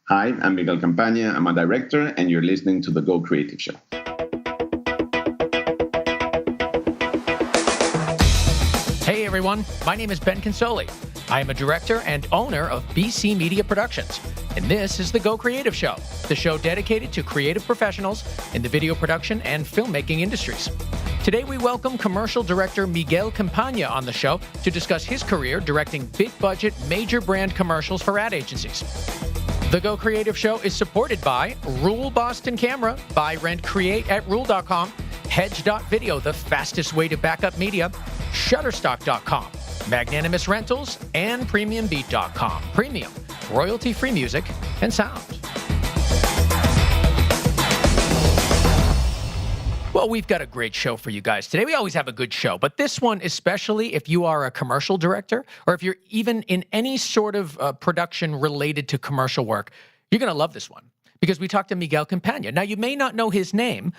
Hi, I'm Miguel Campaña. I'm a director, and you're listening to the Go Creative Show. Hey everyone, my name is Ben Consoli. I am a director and owner of BC Media Productions, and this is the Go Creative Show, the show dedicated to creative professionals in the video production and filmmaking industries. Today we welcome commercial director Miguel Campaña on the show to discuss his career directing big-budget, major brand commercials for ad agencies. The Go Creative Show is supported by Rule Boston Camera, Buy Rent Create at Rule.com, Hedge.video, the fastest way to back up media, Shutterstock.com, Magnanimous Rentals, and PremiumBeat.com. Premium, royalty-free music and sound. Well, we've got a great show for you guys today. We always have a good show, but this one, especially if you are a commercial director or if you're even in any sort of production related to commercial work, you're going to love this one because we talked to Miguel Campaña. Now, you may not know his name,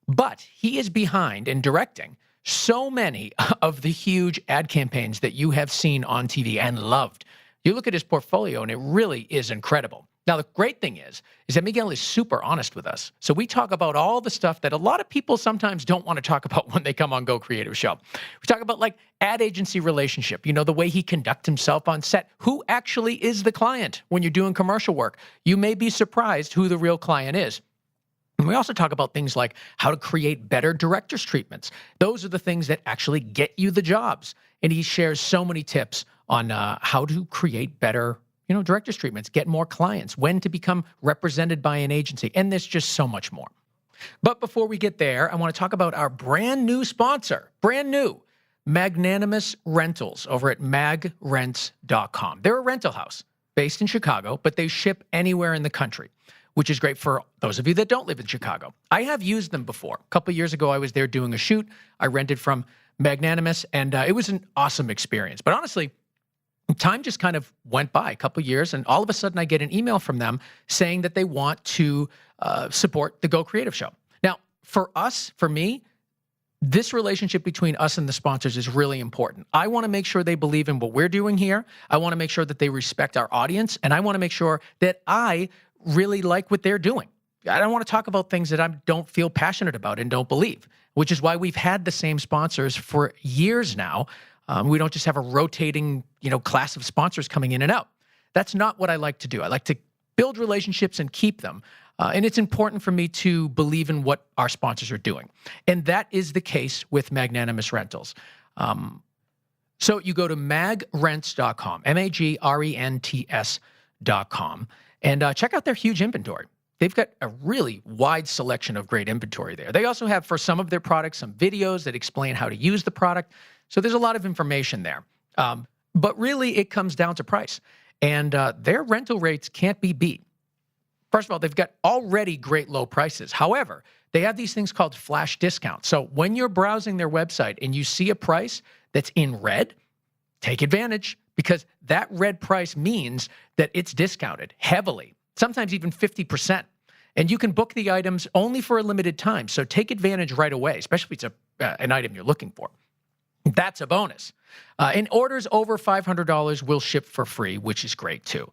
but he is behind in directing so many of the huge ad campaigns that you have seen on TV and loved. You look at his portfolio and it really is incredible. Now, the great thing is that Miguel is super honest with us. So we talk about all the stuff that a lot of people sometimes don't want to talk about when they come on Go Creative Show. We talk about like ad agency relationship, the way he conducts himself on set, who actually is the client when you're doing commercial work. You may be surprised who the real client is. And we also talk about things like how to create better director's treatments. Those are the things that actually get you the jobs. And he shares so many tips on how to create better director's treatments, get more clients, when to become represented by an agency, and there's just so much more. But before we get there, I want to talk about our brand new sponsor, brand new, Magnanimous Rentals over at magrents.com. They're a rental house based in Chicago, but they ship anywhere in the country, which is great for those of you that don't live in Chicago. I have used them before. A couple of years ago, I was there doing a shoot. I rented from Magnanimous, and it was an awesome experience. But honestly, time just kind of went by, a couple of years, and all of a sudden I get an email from them saying that they want to support the Go Creative Show. Now, for me, this relationship between us and the sponsors is really important. I want to make sure they believe in what we're doing here. I want to make sure that they respect our audience, and I want to make sure that I really like what they're doing. I don't want to talk about things that I don't feel passionate about and don't believe, which is why we've had the same sponsors for years now. We don't just have a rotating, class of sponsors coming in and out. That's not what I like to do. I like to build relationships and keep them. And it's important for me to believe in what our sponsors are doing. And that is the case with Magnanimous Rentals. So you go to magrents.com, magrents.com, and check out their huge inventory. They've got a really wide selection of great inventory there. They also have, for some of their products, some videos that explain how to use the product. So there's a lot of information there. But really, it comes down to price. And their rental rates can't be beat. First of all, they've got already great low prices. However, they have these things called flash discounts. So when you're browsing their website and you see a price that's in red, take advantage, because that red price means that it's discounted heavily, sometimes even 50%. And you can book the items only for a limited time. So take advantage right away, especially if it's an item you're looking for. That's a bonus. And orders over $500 will ship for free, which is great too.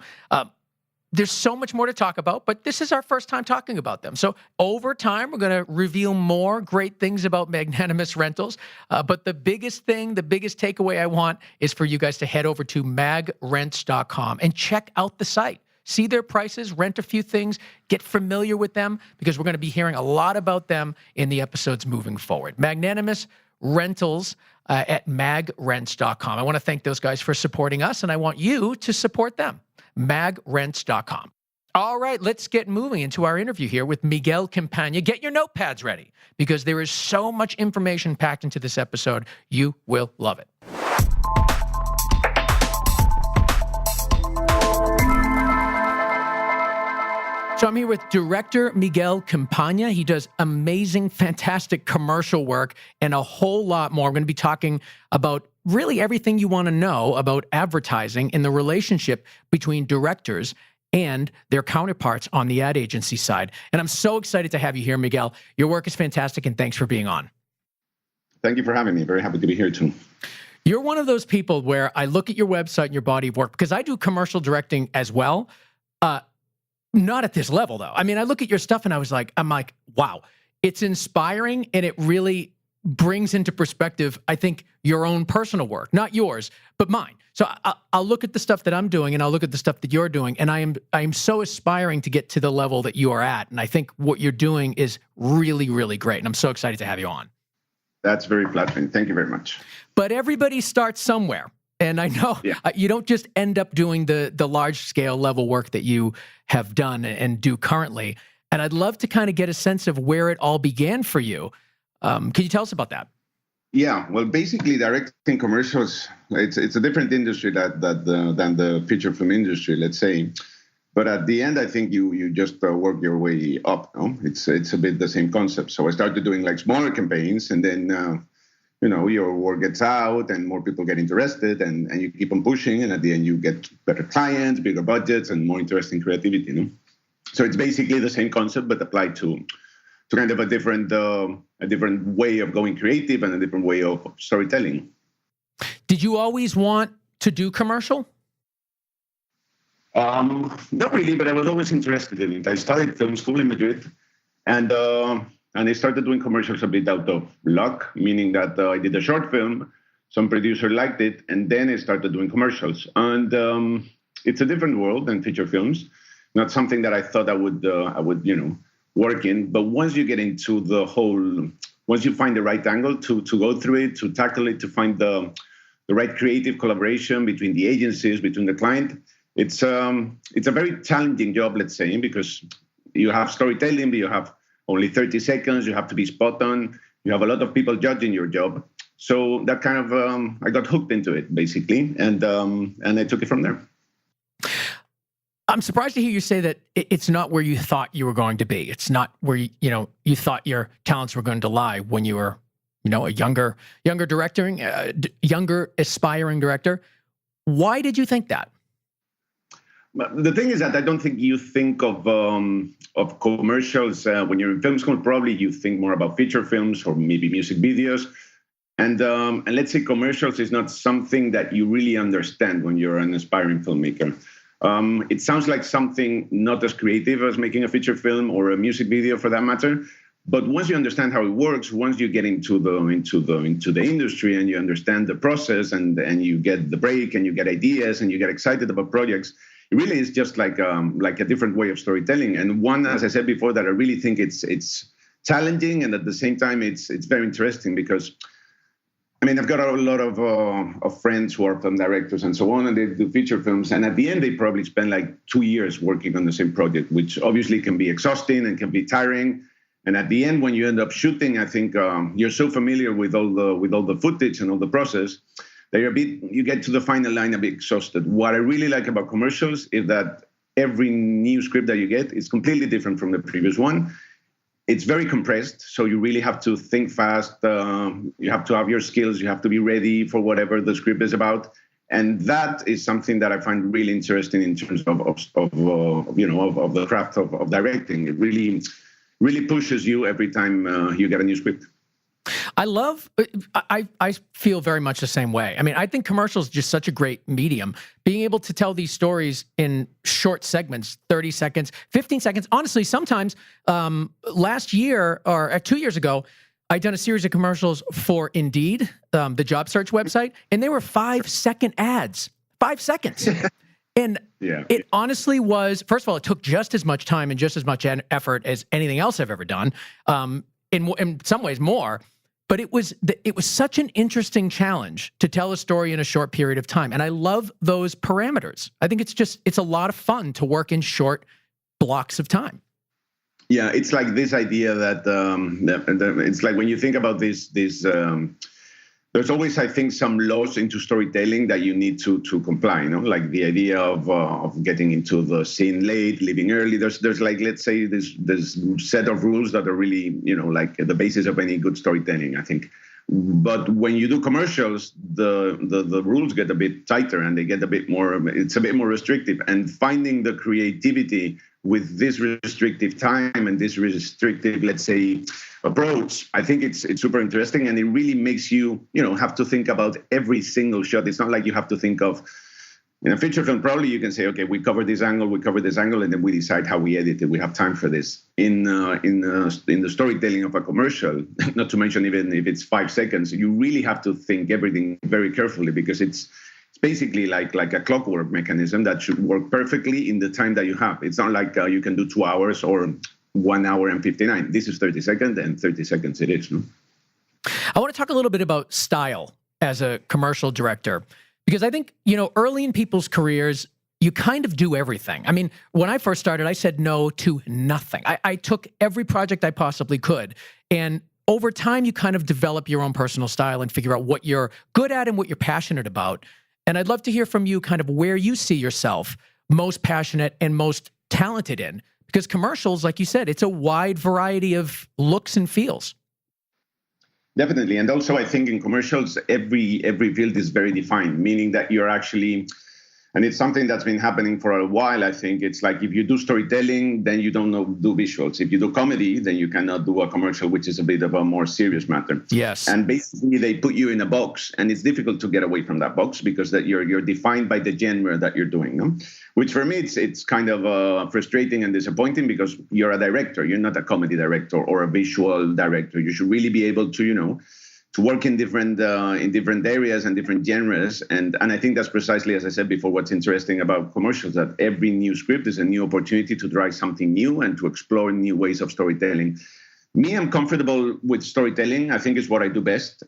There's so much more to talk about, but this is our first time talking about them. So over time, we're going to reveal more great things about Magnanimous Rentals. But the biggest takeaway I want is for you guys to head over to magrents.com and check out the site. See their prices, rent a few things, get familiar with them, because we're going to be hearing a lot about them in the episodes moving forward. Magnanimous Rentals at magrents.com. I want to thank those guys for supporting us, and I want you to support them. magrents.com. All right, let's get moving into our interview here with Miguel Campaña. Get your notepads ready, because there is so much information packed into this episode. You will love it. So I'm here with director Miguel Campaña. He does amazing, fantastic commercial work and a whole lot more. I'm going to be talking about really everything you want to know about advertising and the relationship between directors and their counterparts on the ad agency side. And I'm so excited to have you here, Miguel. Your work is fantastic, and thanks for being on. Thank you for having me. Very happy to be here too. You're one of those people where I look at your website and your body of work, because I do commercial directing as well. Not at this level, though. I mean, I look at your stuff and I'm like, wow, it's inspiring, and it really brings into perspective, I think, your own personal work, not yours, but mine. So I'll look at the stuff that I'm doing, and I'll look at the stuff that you're doing, and I am so aspiring to get to the level that you are at. And I think what you're doing is really, really great, and I'm so excited to have you on. That's very flattering. Thank you very much. But everybody starts somewhere. And I know you don't just end up doing the large scale level work that you have done and do currently. And I'd love to kind of get a sense of where it all began for you. Can you tell us about that? Yeah, well, basically, directing commercials, it's a different industry than the feature film industry, let's say. But at the end, I think you just work your way up. No? It's a bit the same concept. So I started doing like smaller campaigns, and then your work gets out and more people get interested, and you keep on pushing, and at the end you get better clients, bigger budgets, and more interesting creativity. No? So it's basically the same concept, but applied to kind of a different way of going creative and a different way of storytelling. Did you always want to do commercial? Not really, but I was always interested in it. I studied film school in Madrid, and I started doing commercials a bit out of luck, meaning that I did a short film, some producer liked it, and then I started doing commercials. And it's a different world than feature films, not something that I thought I would work in. But once you get into once you find the right angle to go through it, to tackle it, to find the right creative collaboration between the agencies, between the client, it's a very challenging job, let's say, because you have storytelling, but you have only 30 seconds, you have to be spot on, you have a lot of people judging your job. So that kind of, I got hooked into it, basically, and I took it from there. I'm surprised to hear you say that it's not where you thought you were going to be. It's not where you thought your talents were going to lie when you were, a younger director, younger aspiring director. Why did you think that? The thing is that I don't think you think of commercials when you're in film school. Probably you think more about feature films or maybe music videos. And let's say commercials is not something that you really understand when you're an aspiring filmmaker. It sounds like something not as creative as making a feature film or a music video, for that matter. But once you understand how it works, once you get into the industry and you understand the process and you get the break and you get ideas and you get excited about projects, it really is just like a different way of storytelling. And one, as I said before, that I really think it's challenging, and at the same time it's very interesting because, I mean, I've got a lot of friends who are film directors and so on, and they do feature films. And at the end, they probably spend like 2 years working on the same project, which obviously can be exhausting and can be tiring. And at the end, when you end up shooting, I think you're so familiar with all the footage and all the process that you get to the final line a bit exhausted. What I really like about commercials is that every new script that you get is completely different from the previous one. It's very compressed, so you really have to think fast. You have to have your skills. You have to be ready for whatever the script is about, and that is something that I find really interesting in terms of the craft of directing. It really pushes you every time you get a new script. I feel very much the same way. I mean, I think commercials is just such a great medium. Being able to tell these stories in short segments, 30 seconds, 15 seconds. Honestly, sometimes last year or 2 years ago, I'd done a series of commercials for Indeed, the job search website, and they were 5-second ads. 5 seconds. And it honestly was, first of all, it took just as much time and just as much effort as anything else I've ever done. In some ways more. But it was such an interesting challenge to tell a story in a short period of time. And I love those parameters. I think it's a lot of fun to work in short blocks of time. Yeah, it's like this idea that it's like when you think about this there's always, I think, some laws into storytelling that you need to comply, like the idea of getting into the scene late, leaving early. There's like, let's say, this set of rules that are really, like the basis of any good storytelling, I think. But when you do commercials, the rules get a bit tighter and they get a bit more, it's a bit more restrictive. And finding the creativity with this restrictive time and this restrictive, let's say, approach, I think it's super interesting, and it really makes you, have to think about every single shot. It's not like you have to think of In a feature film, probably you can say, okay, we cover this angle, and then we decide how we edit it. We have time for this. In the storytelling of a commercial, not to mention even if it's 5 seconds, you really have to think everything very carefully, because it's basically like a clockwork mechanism that should work perfectly in the time that you have. It's not like you can do 2 hours or 1 hour and 59. This is 30 seconds, and 30 seconds it is. No? I want to talk a little bit about style as a commercial director. Because I think, early in people's careers, you kind of do everything. I mean, when I first started, I said no to nothing. I took every project I possibly could. And over time, you kind of develop your own personal style and figure out what you're good at and what you're passionate about. And I'd love to hear from you kind of where you see yourself most passionate and most talented in. Because commercials, like you said, it's a wide variety of looks and feels. Definitely. And also, I think in commercials, every field is very defined, meaning that you're actually, and it's something that's been happening for a while, I think. It's like if you do storytelling, then you don't do visuals. If you do comedy, then you cannot do a commercial, which is a bit of a more serious matter. Yes. And basically, they put you in a box, and it's difficult to get away from that box, because that you're defined by the genre that you're doing. No? Which for me, it's kind of frustrating and disappointing, because you're a director. You're not a comedy director or a visual director. You should really be able to, to work in different areas and different genres. And I think that's precisely, as I said before, what's interesting about commercials, that every new script is a new opportunity to try something new and to explore new ways of storytelling. Me, I'm comfortable with storytelling. I think it's what I do best,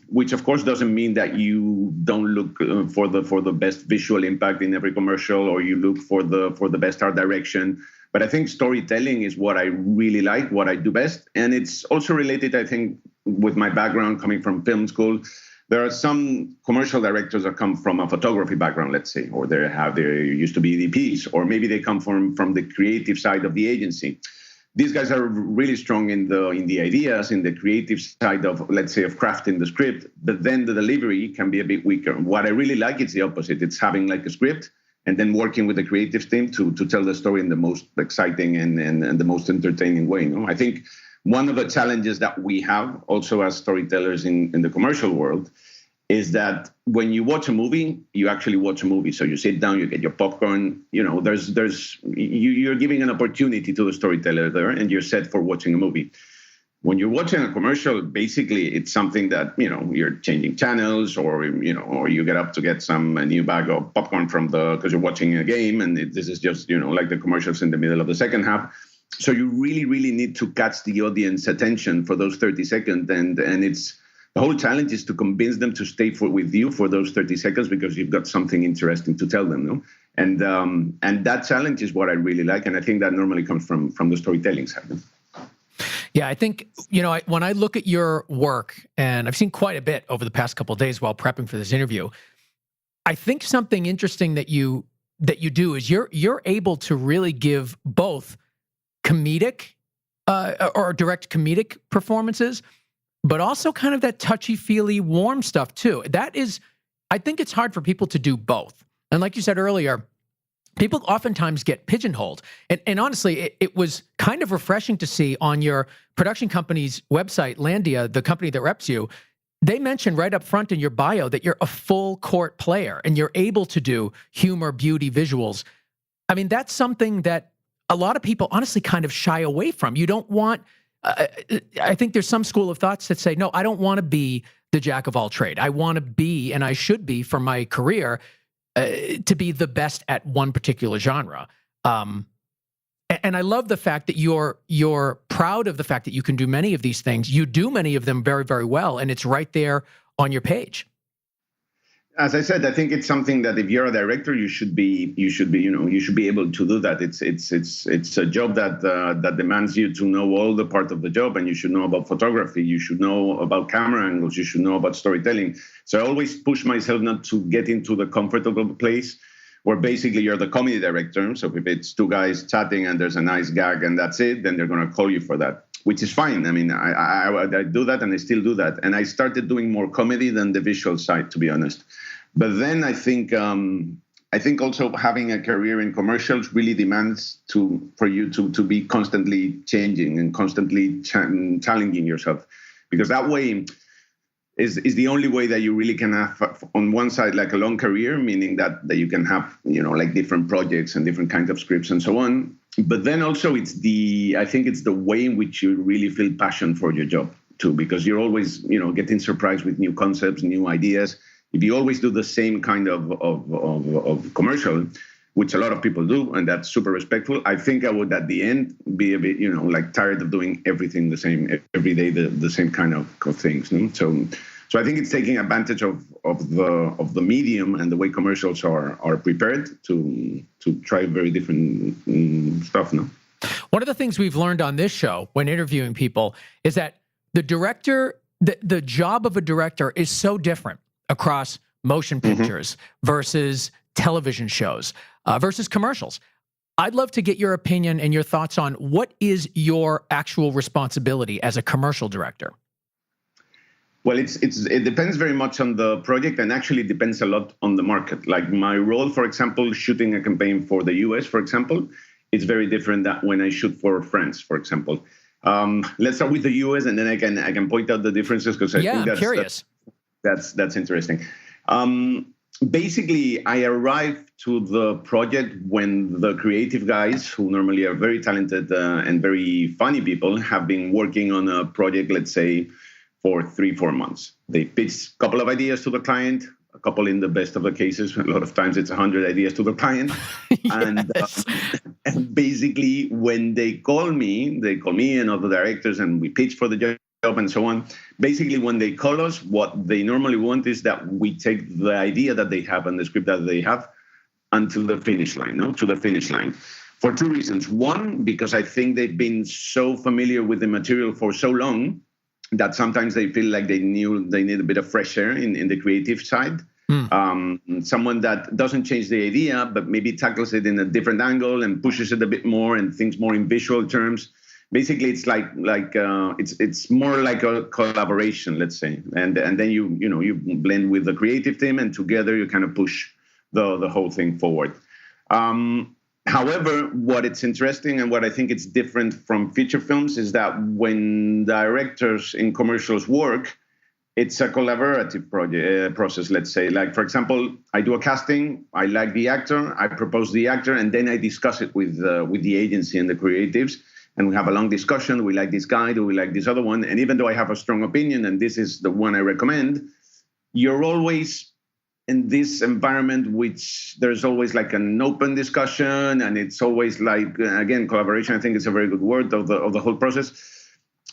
which of course doesn't mean that you don't look for the best visual impact in every commercial, or you look for the best art direction. But I think storytelling is what I really like, what I do best. And it's also related, I think, with my background coming from film school. There are some commercial directors that come from a photography background, let's say, or they used to be DPs, or maybe they come from the creative side of the agency. These guys are really strong in the ideas, in the creative side of, let's say, of crafting the script, but then the delivery can be a bit weaker. What I really like is the opposite. It's having like a script and then working with the creative team to tell the story in the most exciting and the most entertaining way. I think one of the challenges that we have also as storytellers in the commercial world is that when you watch a movie, you actually watch a movie. So you sit down, you get your popcorn, you're giving an opportunity to the storyteller there, and you're set for watching a movie. When you're watching a commercial, basically it's something that, you're changing channels, or you get up to get a new bag of popcorn because you're watching a game, and this is just, like the commercials in the middle of the second half. So you really, really need to catch the audience attention for those 30 seconds. And the whole challenge is to convince them to stay with you for those 30 seconds, because you've got something interesting to tell them. No? And that challenge is what I really like. And I think that normally comes from the storytelling side. Yeah, I think, when I look at your work, and I've seen quite a bit over the past couple of days while prepping for this interview, I think something interesting that you do is you're able to really give both comedic or direct comedic performances, but also kind of that touchy-feely, warm stuff too. I think it's hard for people to do both. And like you said earlier, people oftentimes get pigeonholed. And honestly, it was kind of refreshing to see on your production company's website, Landia, the company that reps you, they mentioned right up front in your bio that you're a full court player and you're able to do humor, beauty, visuals. I mean, that's something that a lot of people honestly kind of shy away from. You don't want, I think there's some school of thoughts that say, no, I don't want to be the jack of all trade. I want to be, and I should be for my career, to be the best at one particular genre. And I love the fact that you're proud of the fact that you can do many of these things. You do many of them very, very well, and it's right there on your page. As I said, I think it's something that if you're a director, you should be able to do that. It's a job that demands you to know all the part of the job, and you should know about photography, you should know about camera angles, you should know about storytelling. So I always push myself not to get into the comfortable place where basically you're the comedy director. So if it's two guys chatting and there's a nice gag and that's it, then they're going to call you for that, which is fine. I mean, I do that and I still do that. And I started doing more comedy than the visual side, to be honest. But then I think also having a career in commercials really demands for you to be constantly changing and constantly challenging yourself, because that way, is the only way that you really can have, on one side, like a long career, meaning that you can have, like different projects and different kinds of scripts and so on. But then also I think it's the way in which you really feel passion for your job too, because you're always, getting surprised with new concepts, new ideas. If you always do the same kind of commercial, which a lot of people do, and that's super respectful, I think I would at the end be a bit, like tired of doing everything the same every day, the same kind of things. No? So I think it's taking advantage of the medium and the way commercials are prepared to try very different stuff. No? One of the things we've learned on this show when interviewing people is that the director, the job of a director is so different across motion pictures versus television shows versus commercials. I'd love to get your opinion and your thoughts on what is your actual responsibility as a commercial director. Well, it depends very much on the project, and actually depends a lot on the market. Like my role, for example, shooting a campaign for the US, for example, is very different than when I shoot for France, for example. Let's start with the US, and then I can point out the differences, because I think I'm curious. That's interesting. Basically, I arrived to the project when the creative guys, who normally are very talented and very funny people, have been working on a project, let's say, for 3-4 months. They pitch a couple of ideas to the client, a couple in the best of the cases. A lot of times it's 100 ideas to the client. Yes. And basically, when they call me and other directors, and we pitch for the job and so on. Basically, when they call us, what they normally want is that we take the idea that they have and the script that they have until the finish line, to the finish line. For two reasons. One, because I think they've been so familiar with the material for so long that sometimes they feel like they need a bit of fresh air in the creative side. Someone that doesn't change the idea, but maybe tackles it in a different angle and pushes it a bit more and thinks more in visual terms. Basically, it's like it's more like a collaboration, let's say, and then you blend with the creative team, and together you kind of push the whole thing forward. However, what it's interesting and what I think it's different from feature films is that when directors in commercials work, it's a collaborative process, let's say. Like, for example, I do a casting, I like the actor, I propose the actor, and then I discuss it with the agency and the creatives. And we have a long discussion. We like this guy, do we like this other one? And even though I have a strong opinion, and this is the one I recommend, you're always in this environment which there's always like an open discussion, and it's always like, again, collaboration, I think is a very good word of the whole process.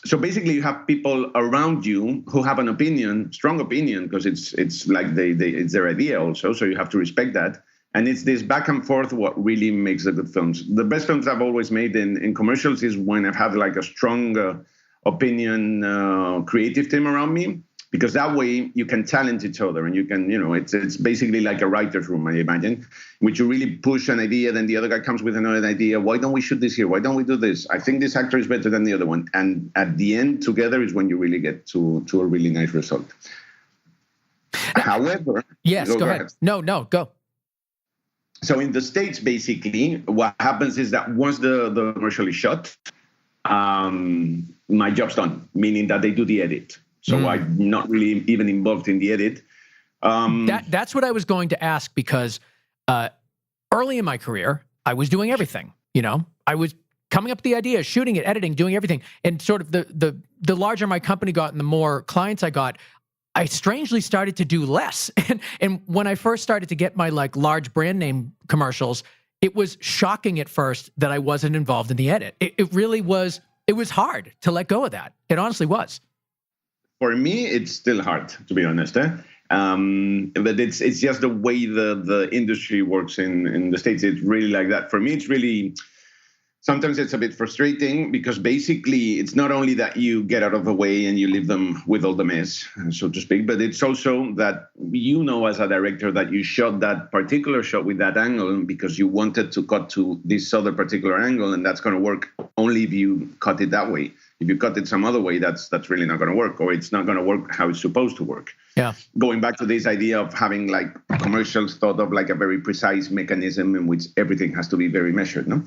So basically you have people around you who have an opinion, strong opinion, because it's like it's their idea also, so you have to respect that. And it's this back and forth what really makes the good films. The best films I've always made in commercials is when I've had like a strong opinion creative team around me, because that way you can challenge each other, and you can, it's basically like a writer's room, I imagine, which you really push an idea, then the other guy comes with another idea. Why don't we shoot this here? Why don't we do this? I think this actor is better than the other one. And at the end, together is when you really get to a really nice result. However... Yes, go ahead. No, go. So in the States, basically, what happens is that once the commercial is shot, my job's done, meaning that they do the edit. So I'm not really even involved in the edit. That's what I was going to ask, because early in my career, I was doing everything. I was coming up with the ideas, shooting it, editing, doing everything. And sort of the larger my company got and the more clients I got, I strangely started to do less. And when I first started to get my large brand name commercials, it was shocking at first that I wasn't involved in the edit. It really was. It was hard to let go of that. It honestly was. For me, it's still hard, to be honest. But it's just the way the industry works in the States. It's really like that. For me, it's really... Sometimes it's a bit frustrating, because basically it's not only that you get out of the way and you leave them with all the mess, so to speak, but it's also that as a director that you shot that particular shot with that angle because you wanted to cut to this other particular angle, and that's going to work only if you cut it that way. If you cut it some other way, that's really not going to work, or it's not going to work how it's supposed to work. Yeah. Going back to this idea of having commercials thought of like a very precise mechanism in which everything has to be very measured, no?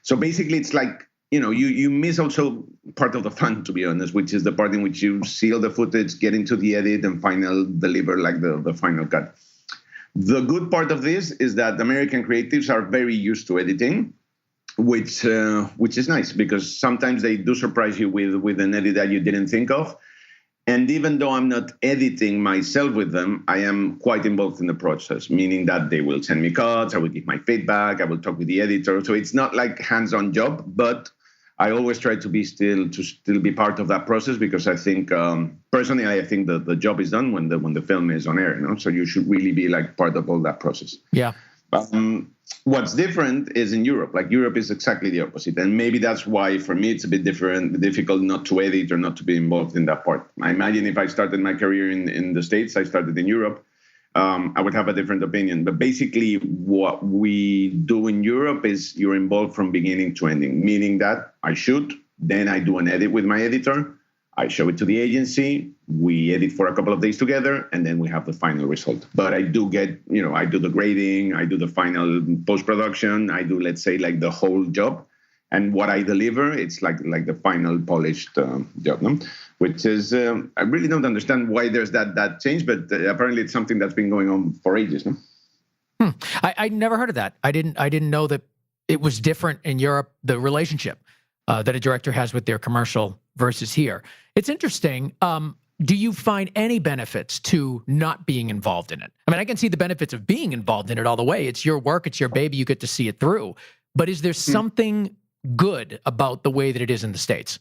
So basically, it's like you miss also part of the fun, to be honest, which is the part in which you see all the footage, get into the edit, and deliver like the final cut. The good part of this is that American creatives are very used to editing, which is nice, because sometimes they do surprise you with an edit that you didn't think of. And even though I'm not editing myself with them, I am quite involved in the process, meaning that they will send me cuts, I will give my feedback, I will talk with the editor. So it's not like hands-on job, but I always try to still be part of that process, because I think personally, I think that the job is done when the film is on air. So you should really be like part of all that process. Yeah. What's different is in Europe. Like, Europe is exactly the opposite, and maybe that's why for me it's a bit difficult not to edit or not to be involved in that part. I imagine if I started my career in the States, I started in Europe, I would have a different opinion. But basically, what we do in Europe is you're involved from beginning to ending, meaning that I shoot, then I do an edit with my editor, I show it to the agency, we edit for a couple of days together, and then we have the final result. But I do get, I do the grading, I do the final post-production, I do, let's say, like the whole job. And what I deliver, it's like the final polished job, no? Which is, I really don't understand why there's that change, but apparently it's something that's been going on for ages, no? I never heard of that. I didn't know that it was different in Europe, the relationship that a director has with their commercial versus here. It's interesting. Do you find any benefits to not being involved in it? I mean, I can see the benefits of being involved in it all the way. It's your work, it's your baby, you get to see it through. But is there something good about the way that it is in the States?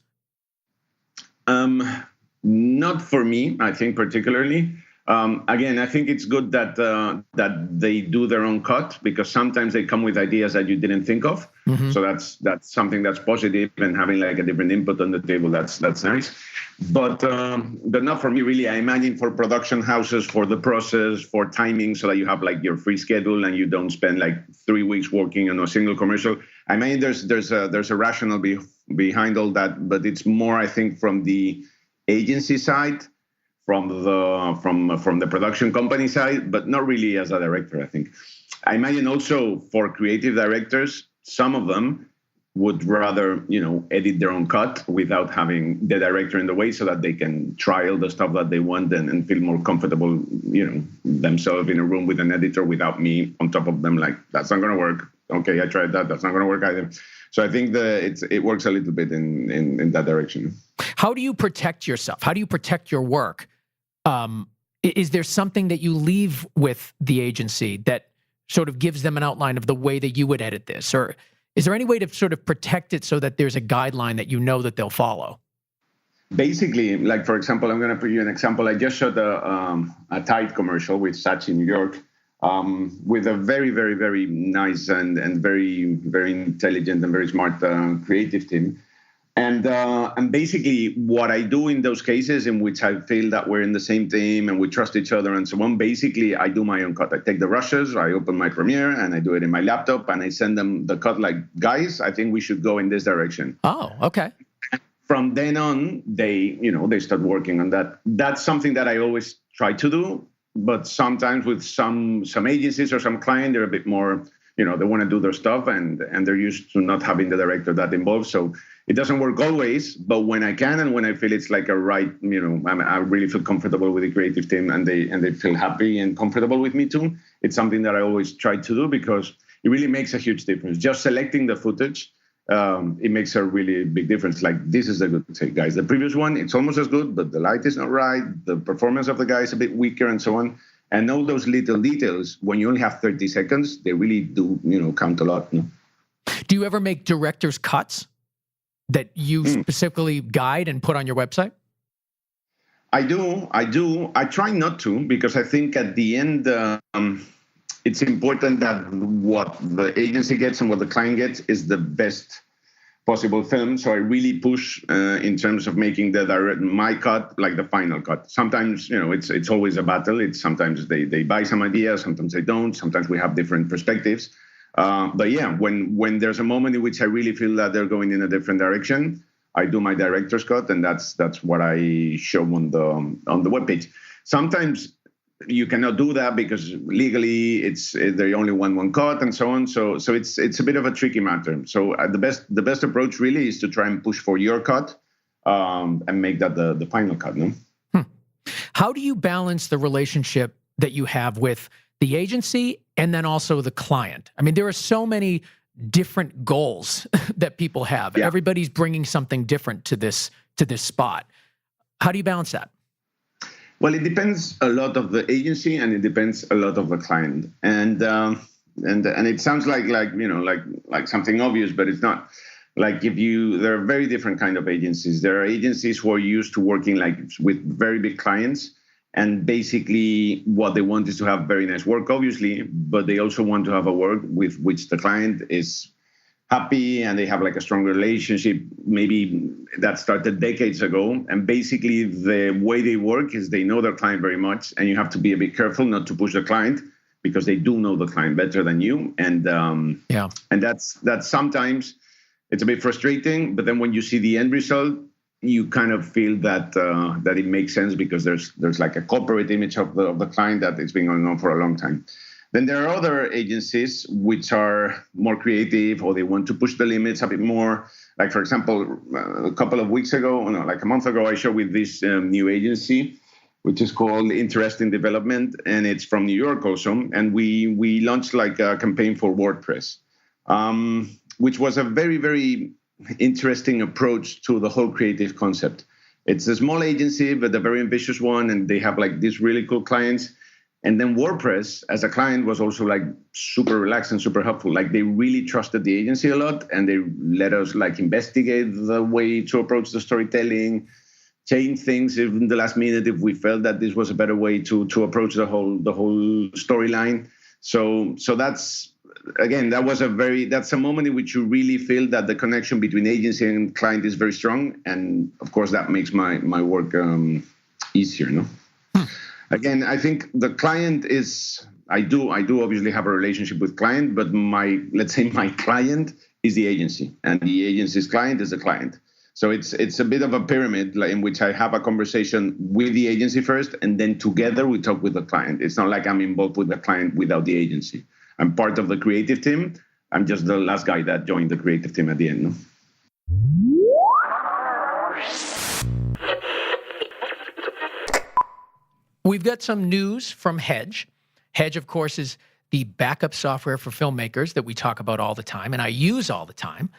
Not for me, I think, particularly. Again, I think it's good that they do their own cut, because sometimes they come with ideas that you didn't think of. Mm-hmm. So that's something that's positive, and having like a different input on the table, that's nice. But not for me, really. I imagine for production houses, for the process, for timing, so that you have like your free schedule and you don't spend like 3 weeks working on a single commercial. I mean, there's a rationale behind all that, but it's more, I think, from the agency side, from the production company side, but not really as a director, I think. I imagine also for creative directors, some of them would rather, edit their own cut without having the director in the way, so that they can trial the stuff that they want and feel more comfortable, themselves in a room with an editor without me on top of them, like, that's not going to work. Okay, I tried that. That's not going to work either. So I think it works a little bit in that direction. How do you protect yourself? How do you protect your work? Is there something that you leave with the agency that sort of gives them an outline of the way that you would edit this? Or is there any way to sort of protect it so that there's a guideline that that they'll follow? Basically, like, for example, I'm going to put you an example. I just shot a Tide commercial with Saatchi in New York, with a very, very, very nice and very, very intelligent and very smart creative team. And basically what I do in those cases in which I feel that we're in the same team and we trust each other and so on, basically I do my own cut. I take the rushes, I open my Premiere and I do it in my laptop and I send them the cut like, guys, I think we should go in this direction. Oh, okay. From then on, they start working on that. That's something that I always try to do, but sometimes with some agencies or some client, they're a bit more, they want to do their stuff and they're used to not having the director that involved. So it doesn't work always, but when I can and when I feel it's like a right, I really feel comfortable with the creative team and they feel happy and comfortable with me too. It's something that I always try to do because it really makes a huge difference. Just selecting the footage, it makes a really big difference. Like, this is a good take, guys. The previous one, it's almost as good, but the light is not right. The performance of the guy is a bit weaker and so on. And all those little details, when you only have 30 seconds, they really do, count a lot. Do you ever make director's cuts that you specifically guide and put on your website? I do. I try not to, because I think at the end, it's important that what the agency gets and what the client gets is the best possible film. So I really push in terms of making my cut like the final cut. Sometimes, it's always a battle. It's sometimes they buy some ideas, sometimes they don't. Sometimes we have different perspectives. But yeah, when there's a moment in which I really feel that they're going in a different direction, I do my director's cut, and that's what I show on the webpage. Sometimes you cannot do that because legally they only want one cut and so on. So it's a bit of a tricky matter. So the best approach really is to try and push for your cut and make that the final cut. No. How do you balance the relationship that you have with the agency and then also the client? I mean, there are so many different goals that people have. Yeah. Everybody's bringing something different to this spot. How do you balance that? Well, it depends a lot of the agency and it depends a lot of the client. And it sounds like something obvious, but it's not. Like there are very different kind of agencies. There are agencies who are used to working like with very big clients, and basically what they want is to have very nice work, obviously, but they also want to have a work with which the client is happy and they have like a strong relationship, maybe that started decades ago. And basically the way they work is they know their client very much, and you have to be a bit careful not to push the client because they do know the client better than you. And that's sometimes it's a bit frustrating, but then when you see the end result, you kind of feel that it makes sense because there's like a corporate image of the client that it's been going on for a long time. Then there are other agencies which are more creative, or they want to push the limits a bit more. Like, for example, a couple of weeks ago, like a month ago, I showed with this new agency, which is called Interesting Development, and it's from New York also. And we launched like a campaign for WordPress, which was a very, very interesting approach to the whole creative concept. It's a small agency, but a very ambitious one, and they have like these really cool clients. And then WordPress as a client was also like super relaxed and super helpful. Like they really trusted the agency a lot, and they let us like investigate the way to approach the storytelling, change things in the last minute if we felt that this was a better way to approach the whole storyline. So that's, again, that's a moment in which you really feel that the connection between agency and client is very strong. And of course that makes my work easier, no? Again, I think the client is, I do obviously have a relationship with client, but my client is the agency, and the agency's client is the client. So it's a bit of a pyramid in which I have a conversation with the agency first, and then together we talk with the client. It's not like I'm involved with the client without the agency. I'm part of the creative team. I'm just the last guy that joined the creative team at the end. No? We've got some news from Hedge. Hedge, of course, is the backup software for filmmakers that we talk about all the time, and I use all the time.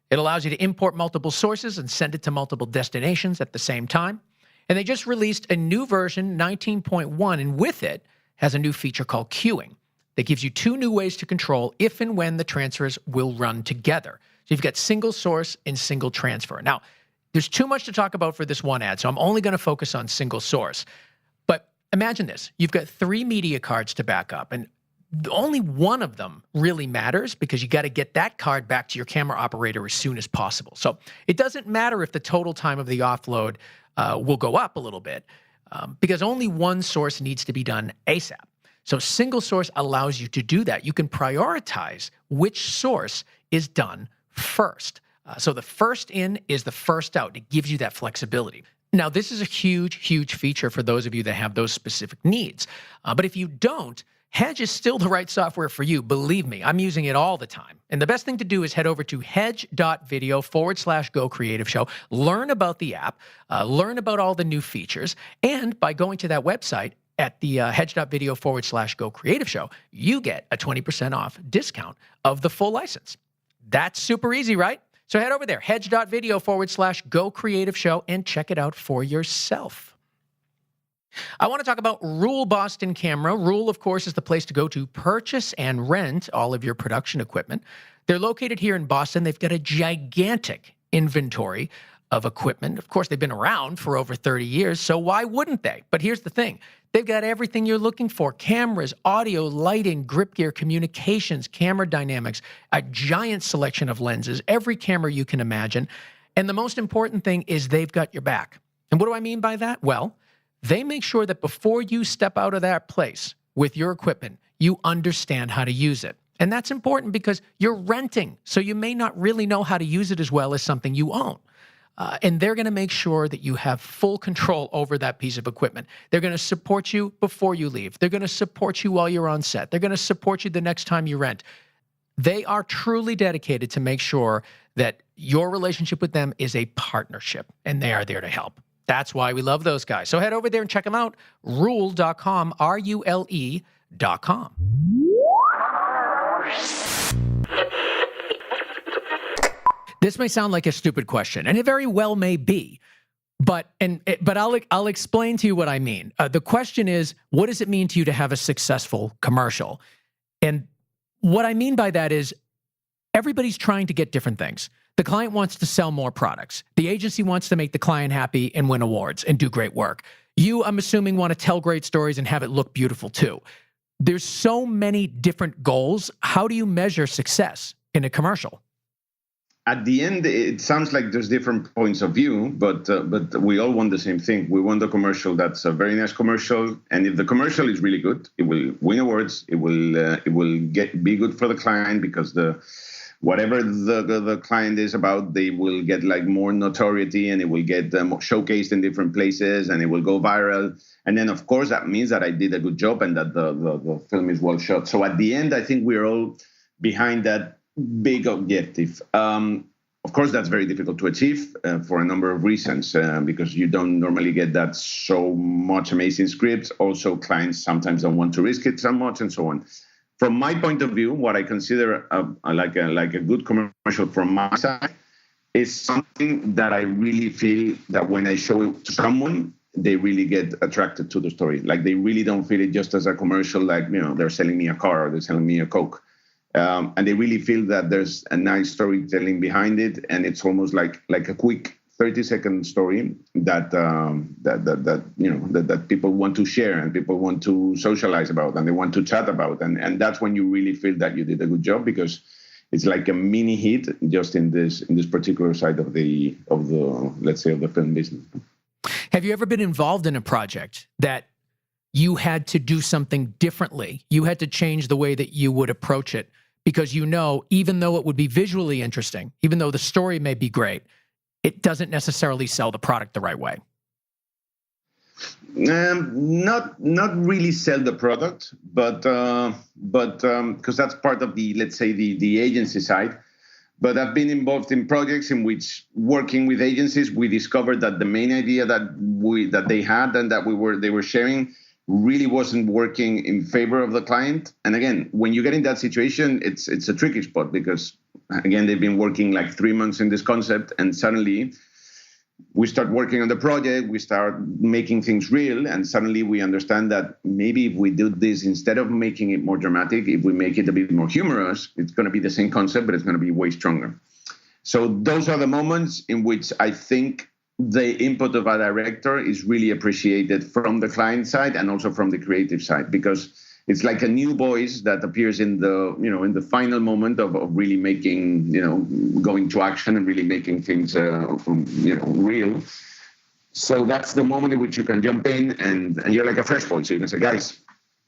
It allows you to import multiple sources and send it to multiple destinations at the same time. And they just released a new version, 19.1, and with it has a new feature called queuing that gives you 2 new ways to control if and when the transfers will run together. So you've got single source and single transfer. Now, there's too much to talk about for this one ad, so I'm only going to focus on single source. But imagine this. You've got 3 media cards to back up, and only one of them really matters because you got to get that card back to your camera operator as soon as possible. So it doesn't matter if the total time of the offload will go up a little bit because only one source needs to be done ASAP. So single source allows you to do that. You can prioritize which source is done first. So the first in is the first out. It gives you that flexibility. Now, this is a huge, huge feature for those of you that have those specific needs. But if you don't, Hedge is still the right software for you. Believe me, I'm using it all the time. And the best thing to do is head over to hedge.video/Go Creative Show, learn about the app, learn about all the new features. And by going to that website at the hedge.video/Go Creative Show, you get a 20% off discount of the full license. That's super easy, right? So head over there, hedge.video/Go Creative Show, and check it out for yourself. I want to talk about Rule Boston Camera. Rule, of course, is the place to go to purchase and rent all of your production equipment. They're located here in Boston. They've got a gigantic inventory of equipment. Of course, they've been around for over 30 years, so why wouldn't they? But here's the thing. They've got everything you're looking for: cameras, audio, lighting, grip gear, communications, camera dynamics, a giant selection of lenses, every camera you can imagine. And the most important thing is they've got your back. And what do I mean by that? Well, they make sure that before you step out of that place with your equipment, you understand how to use it. And that's important because you're renting, so you may not really know how to use it as well as something you own. and they're going to make sure that you have full control over that piece of equipment. They're going to support you before you leave. They're going to support you while you're on set. They're going to support you the next time you rent. They are truly dedicated to make sure that your relationship with them is a partnership, and they are there to help. That's why we love those guys. So head over there and check them out. Rule.com, RULE.com. This may sound like a stupid question, and it very well may be, but I'll explain to you what I mean. The question is, what does it mean to you to have a successful commercial? And what I mean by that is everybody's trying to get different things. The client wants to sell more products. The agency wants to make the client happy and win awards and do great work. You, I'm assuming, want to tell great stories and have it look beautiful too. There's so many different goals. How do you measure success in a commercial? At the end, it sounds like there's different points of view, but we all want the same thing. We want a commercial that's a very nice commercial, and if the commercial is really good, it will win awards. It will be good for the client because whatever the client is about, they will get like more notoriety, and it will get showcased in different places, and it will go viral. And then, of course, that means that I did a good job and that the film is well shot. So at the end, I think we're all behind that big objective. Of course, that's very difficult to achieve for a number of reasons, because you don't normally get that so much amazing scripts. Also, clients sometimes don't want to risk it so much, and so on. From my point of view, what I consider like a good commercial from my side is something that I really feel that when I show it to someone, they really get attracted to the story. Like they really don't feel it just as a commercial, like, they're selling me a car or they're selling me a Coke. And they really feel that there's a nice storytelling behind it, and it's almost like a quick 30-second story that people want to share and people want to socialize about and they want to chat about, and that's when you really feel that you did a good job, because it's like a mini hit just in this particular side of the let's say of the film business. Have you ever been involved in a project that you had to do something differently? You had to change the way that you would approach it because even though it would be visually interesting, even though the story may be great, it doesn't necessarily sell the product the right way. Not really sell the product, but because that's part of the, let's say, the agency side. But I've been involved in projects in which, working with agencies, we discovered that the main idea that they had and that they were sharing really wasn't working in favor of the client. And again, when you get in that situation, it's a tricky spot, because again, they've been working like 3 months in this concept, and suddenly we start working on the project, we start making things real, and suddenly we understand that maybe if we do this, instead of making it more dramatic, if we make it a bit more humorous, it's going to be the same concept, but it's going to be way stronger. So those are the moments in which I think the input of a director is really appreciated from the client side and also from the creative side, because it's like a new voice that appears in the final moment of really making, going to action and really making things, real. So that's the moment in which you can jump in and you're like a fresh voice. So you can say, guys,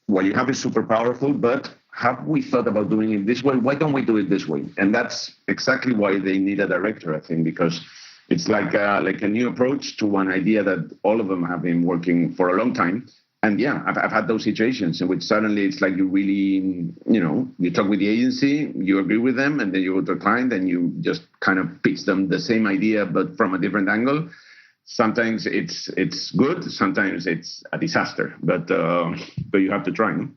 what you have is super powerful, but have we thought about doing it this way? Why don't we do it this way? And that's exactly why they need a director, I think, because it's like a new approach to one idea that all of them have been working for a long time. And yeah, I've had those situations in which suddenly it's like you really, you talk with the agency, you agree with them, and then you go to a client and you just kind of pitch them the same idea, but from a different angle. Sometimes it's good, sometimes it's a disaster, but you have to try. No?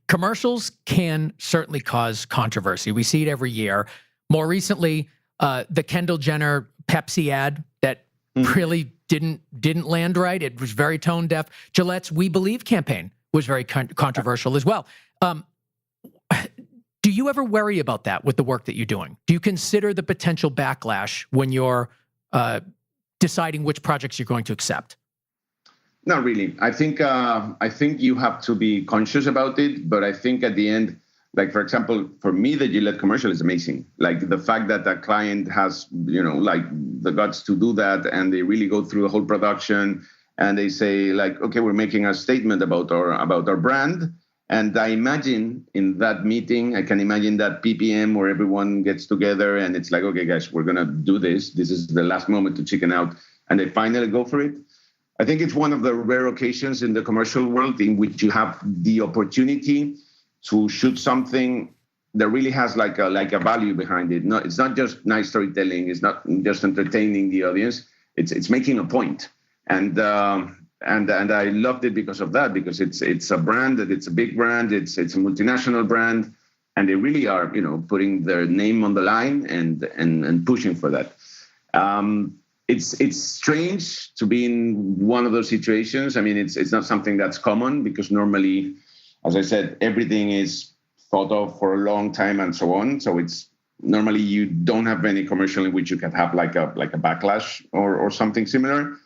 Commercials can certainly cause controversy. We see it every year. More recently, the Kendall Jenner Pepsi ad that really didn't land right. It was very tone deaf. Gillette's We Believe campaign was very controversial as well. Do you ever worry about that with the work that you're doing? Do you consider the potential backlash when you're deciding which projects you're going to accept? Not really. I think you have to be conscious about it, but I think at the end, like, for example, for me, the Gillette commercial is amazing. Like the fact that a client has, like the guts to do that, and they really go through the whole production, and they say like, okay, we're making a statement about our brand, And I imagine in that meeting, I can imagine that PPM where everyone gets together and it's like, okay, guys, we're going to do this. This is the last moment to chicken out. And they finally go for it. I think it's one of the rare occasions in the commercial world in which you have the opportunity to shoot something that really has like a value behind it. No, it's not just nice storytelling. It's not just entertaining the audience. It's making a point. And I loved it because of that, because it's a brand, that it's a big brand, it's a multinational brand, and they really are, putting their name on the line and pushing for that. It's strange to be in one of those situations. I mean, it's not something that's common, because normally, as I said, everything is thought of for a long time and so on. So it's normally you don't have any commercial in which you can have like a backlash or something similar.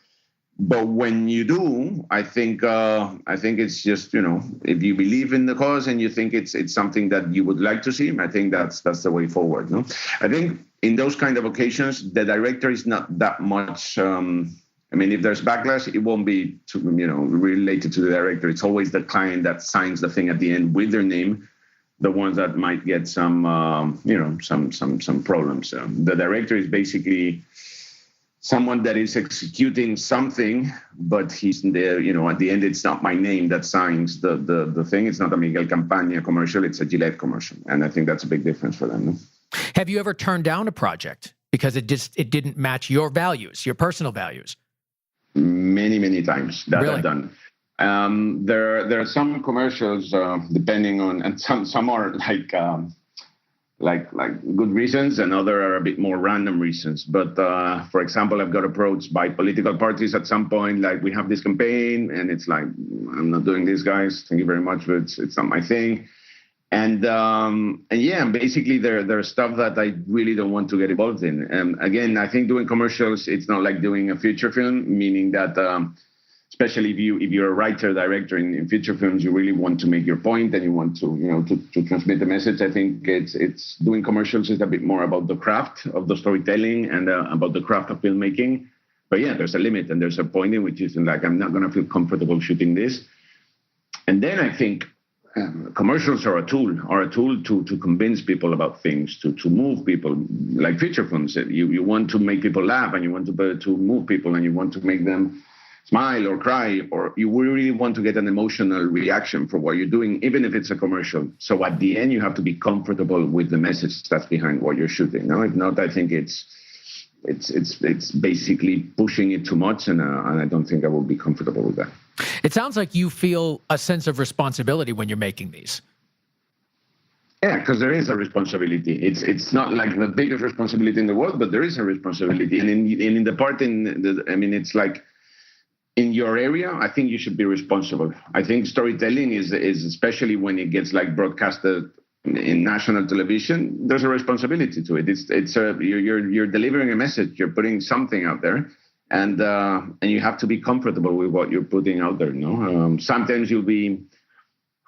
But when you do, I think it's just, if you believe in the cause and you think it's something that you would like to see, I think that's the way forward. No, I think in those kind of occasions, the director is not that much. If there's backlash, it won't be related to the director. It's always the client that signs the thing at the end with their name. The ones that might get some problems. The director is basically someone that is executing something, but he's there, at the end, it's not my name that signs the thing. It's not a Miguel Campaña commercial, it's a Gillette commercial. And I think that's a big difference for them. No? Have you ever turned down a project because it didn't match your values, your personal values? Many, many times that Really? I've done. There are some commercials, depending on, and some are like good reasons, and other are a bit more random reasons. But for example, I've got approached by political parties at some point, like, we have this campaign, and it's like, I'm not doing this, guys. Thank you very much, but it's not my thing. And basically there's stuff that I really don't want to get involved in. And again, I think doing commercials, it's not like doing a feature film, meaning that especially if you're a writer, director in feature films, you really want to make your point and you want to transmit the message. I think it's doing commercials is a bit more about the craft of the storytelling and about the craft of filmmaking. But yeah, there's a limit and there's a point in which it's like, I'm not going to feel comfortable shooting this. And then I think commercials are a tool to convince people about things, to move people, like feature films. You want to make people laugh, and you want to move people, and you want to make them smile or cry, or you really want to get an emotional reaction for what you're doing, even if it's a commercial. So at the end, you have to be comfortable with the message that's behind what you're shooting. No, if not, I think it's basically pushing it too much, and I don't think I will be comfortable with that. It sounds like you feel a sense of responsibility when you're making these. Yeah, because there is a responsibility. It's not like the biggest responsibility in the world, but there is a responsibility. And in the part it's like, in your area, I think you should be responsible. I think storytelling is especially when it gets like broadcasted in national television, there's a responsibility to it. You're delivering a message, you're putting something out there, and you have to be comfortable with what you're putting out there. No, sometimes you'll be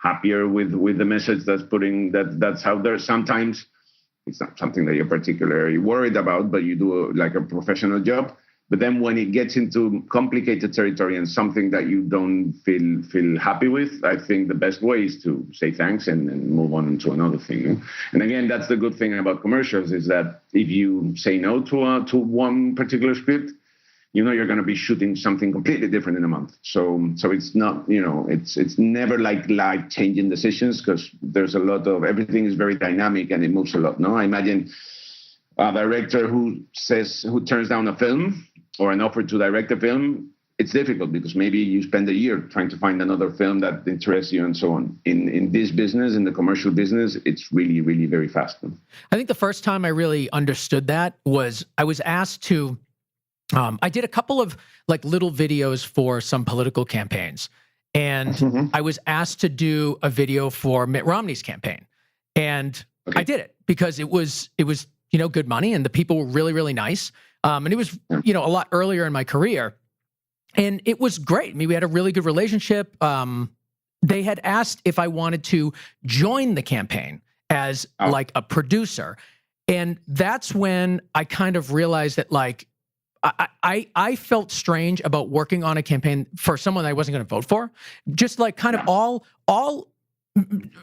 happier with the message that's out there. Sometimes it's not something that you're particularly worried about, but you do like a professional job. But then when it gets into complicated territory and something that you don't feel happy with, I think the best way is to say thanks and move on to another thing. And again, that's the good thing about commercials, is that if you say no to one particular script, you're going to be shooting something completely different in a month. So it's not, it's never like life-changing decisions, because there's a lot of, everything is very dynamic and it moves a lot. No, I imagine a director who turns down a film or an offer to direct a film, it's difficult because maybe you spend a year trying to find another film that interests you and so on. In this business, in the commercial business, it's really, really very fast. I think the first time I really understood that was I was asked to, I did a couple of like little videos for some political campaigns, and I was asked to do a video for Mitt Romney's campaign. And I did it because it was good money, and the people were really, really nice. And it was, a lot earlier in my career, and it was great. I mean, we had a really good relationship. They had asked if I wanted to join the campaign as like a producer. And that's when I kind of realized that like, I felt strange about working on a campaign for someone I wasn't going to vote for. Just like kind of all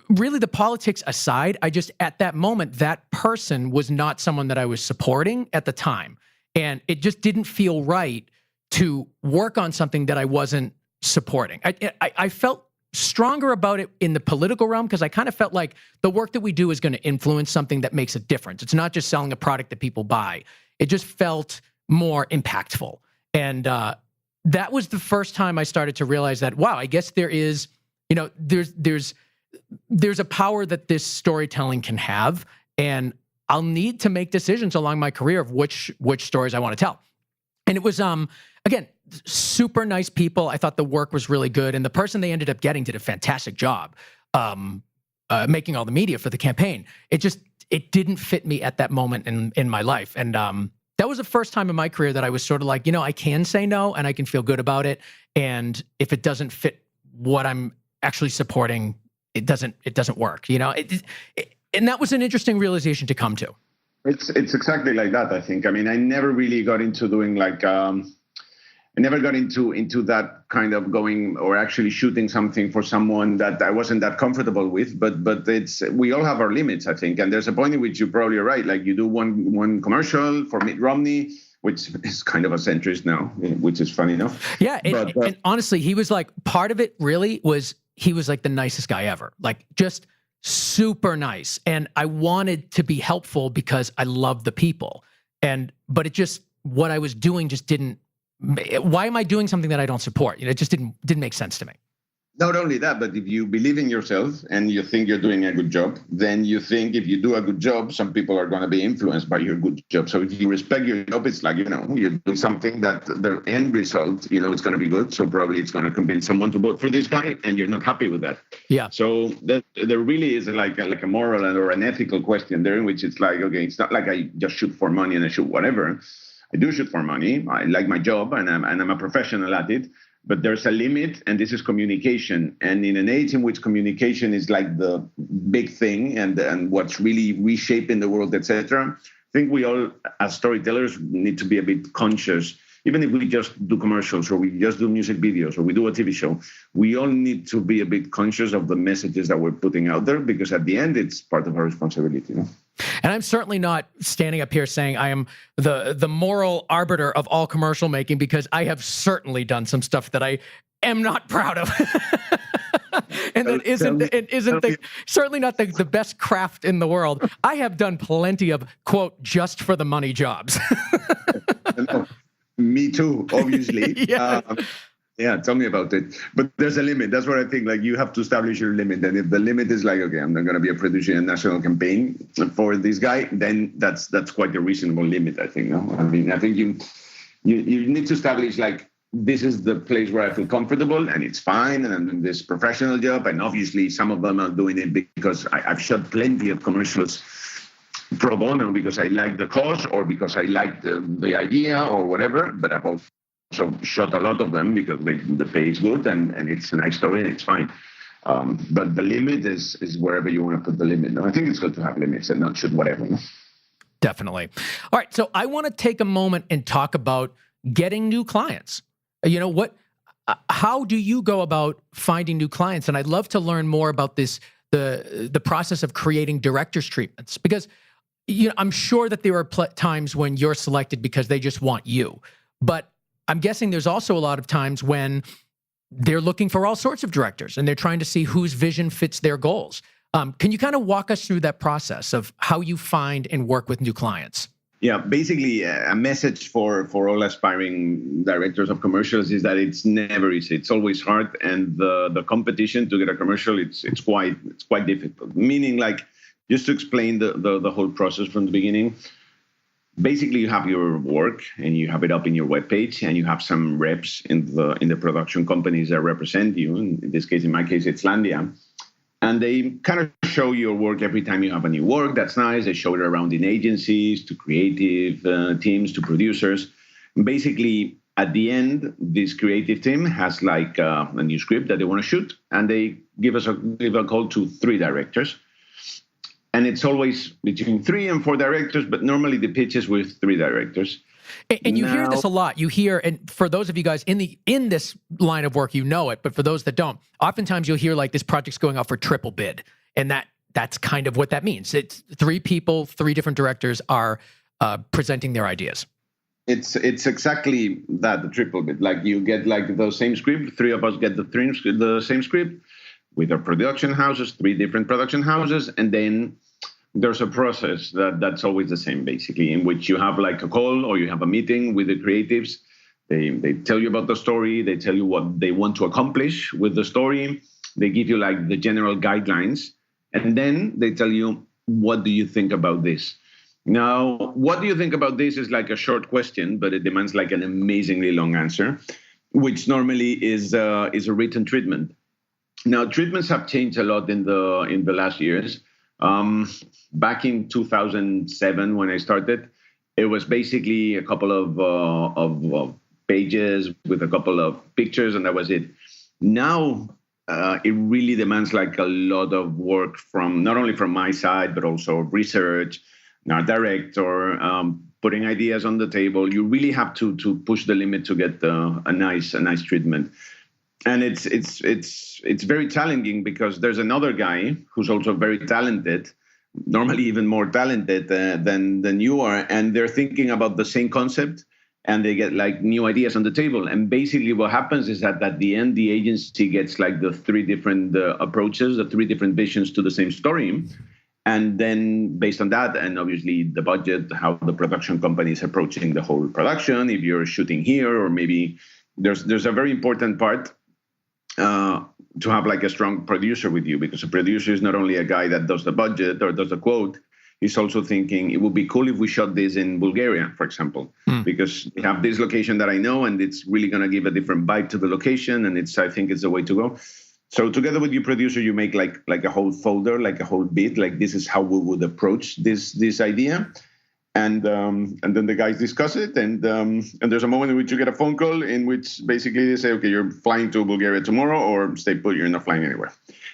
really, the politics aside, I just, at that moment, that person was not someone that I was supporting at the time. And it just didn't feel right to work on something that I wasn't supporting. I felt stronger about it in the political realm because I kind of felt like the work that we do is going to influence something that makes a difference. It's not just selling a product that people buy. It just felt more impactful. And that was the first time I started to realize that, wow, I guess there is, there's a power that this storytelling can have, and I'll need to make decisions along my career of which stories I want to tell. And it was, again, super nice people. I thought the work was really good, and the person they ended up getting did a fantastic job making all the media for the campaign. It didn't fit me at that moment in my life, and that was the first time in my career that I was sort of like, I can say no, and I can feel good about it. And if it doesn't fit what I'm actually supporting, it doesn't work, and that was an interesting realization to come to. It's exactly like that, I think. I mean, I never really got into doing I never got into that kind of going or actually shooting something for someone that I wasn't that comfortable with. But we all have our limits, I think. And there's a point in which you probably are right. Like you do one commercial for Mitt Romney, which is kind of a centrist now, which is funny enough. Yeah, and honestly, he was like, part of it really was he was like the nicest guy ever, like just super nice. And I wanted to be helpful because I love the people. But it just, what I was doing just didn't, why am I doing something that I don't support? It just didn't make sense to me. Not only that, but if you believe in yourself and you think you're doing a good job, then you think if you do a good job, some people are going to be influenced by your good job. So if you respect your job, it's like, you're doing something that the end result, it's going to be good. So probably it's going to convince someone to vote for this guy, and you're not happy with that. Yeah. So there really is like a moral or an ethical question there in which it's like, okay, it's not like I just shoot for money and I shoot whatever. I do shoot for money. I like my job and I'm a professional at it. But there's a limit, and this is communication. And in an age in which communication is like the big thing and what's really reshaping the world, etc., I think we all, as storytellers, need to be a bit conscious. Even if we just do commercials or we just do music videos or we do a TV show, we all need to be a bit conscious of the messages that we're putting out there, because at the end, it's part of our responsibility. And I'm certainly not standing up here saying I am the moral arbiter of all commercial making, because I have certainly done some stuff that I am not proud of. And that isn't certainly not the best craft in the world. I have done plenty of, quote, just for the money jobs. Me too, obviously. Yeah. Yeah, tell me about it. But there's a limit. That's what I think. Like, you have to establish your limit. And if the limit is like, okay, I'm not going to be a producer in a national campaign for this guy, then that's quite a reasonable limit, I think. No, I mean, I think you need to establish, like, this is the place where I feel comfortable and it's fine, and I'm doing this professional job. And obviously, some of them are doing it because I've shot plenty of commercials pro bono because I like the cause or because I like the idea or whatever. But I've also shot a lot of them because the pay is good and it's a nice story and it's fine. But the limit is wherever you want to put the limit. No, I think it's good to have limits and not shoot whatever. No? Definitely. All right. So I want to take a moment and talk about getting new clients. How do you go about finding new clients? And I'd love to learn more about this, the process of creating director's treatments, because I'm sure that there are times when you're selected because they just want you. But I'm guessing there's also a lot of times when they're looking for all sorts of directors and they're trying to see whose vision fits their goals. Can you kind of walk us through that process of how you find and work with new clients? Yeah, basically a message for all aspiring directors of commercials is that it's never easy. It's always hard, and the competition to get a commercial, it's quite difficult. Meaning, like, just to explain the whole process from the beginning. Basically, you have your work and you have it up in your webpage, and you have some reps in the production companies that represent you. In this case, in my case, it's Landia. And they kind of show your work every time you have a new work. That's nice. They show it around in agencies, to creative teams, to producers. And basically, at the end, this creative team has like a new script that they want to shoot, and they give a call to 3 directors. And it's always between 3 and 4 directors, but normally the pitch is with 3 directors. And you hear this a lot. You hear, and for those of you guys in this line of work, you know it, but for those that don't, oftentimes you'll hear like this project's going out for triple bid. And that's kind of what that means. It's 3 people, 3 different directors are presenting their ideas. It's exactly that, the triple bid. Like you get like the same script, 3 of us get the same script with our production houses, 3 different production houses, and then there's a process that's always the same, basically, in which you have like a call or you have a meeting with the creatives. They tell you about the story. They tell you what they want to accomplish with the story. They give you like the general guidelines. And then they tell you, what do you think about this? Now, what do you think about this is like a short question, but it demands like an amazingly long answer, which normally is a written treatment. Now, treatments have changed a lot in the last years. Back in 2007, when I started, it was basically a couple of pages with a couple of pictures, and that was it. Now, it really demands like a lot of work from not only from my side, but also research, our director, putting ideas on the table. You really have to push the limit to get a nice treatment. And it's very challenging because there's another guy who's also very talented, normally even more talented than you are, and they're thinking about the same concept, and they get like new ideas on the table. And basically what happens is that at the end, the agency gets like the 3 different approaches, the 3 different visions to the same story. And then based on that, and obviously the budget, how the production company is approaching the whole production, if you're shooting here, or maybe there's a very important part to have like a strong producer with you, because a producer is not only a guy that does the budget or does the quote. He's also thinking it would be cool if we shot this in Bulgaria, for example, because we have this location that I know, and it's really going to give a different vibe to the location, and I think it's the way to go. So together with your producer, you make like a whole folder, like a whole bit, like this is how we would approach this idea. And then the guys discuss it, and there's a moment in which you get a phone call in which basically they say, okay, you're flying to Bulgaria tomorrow, or stay put, you're not flying anywhere.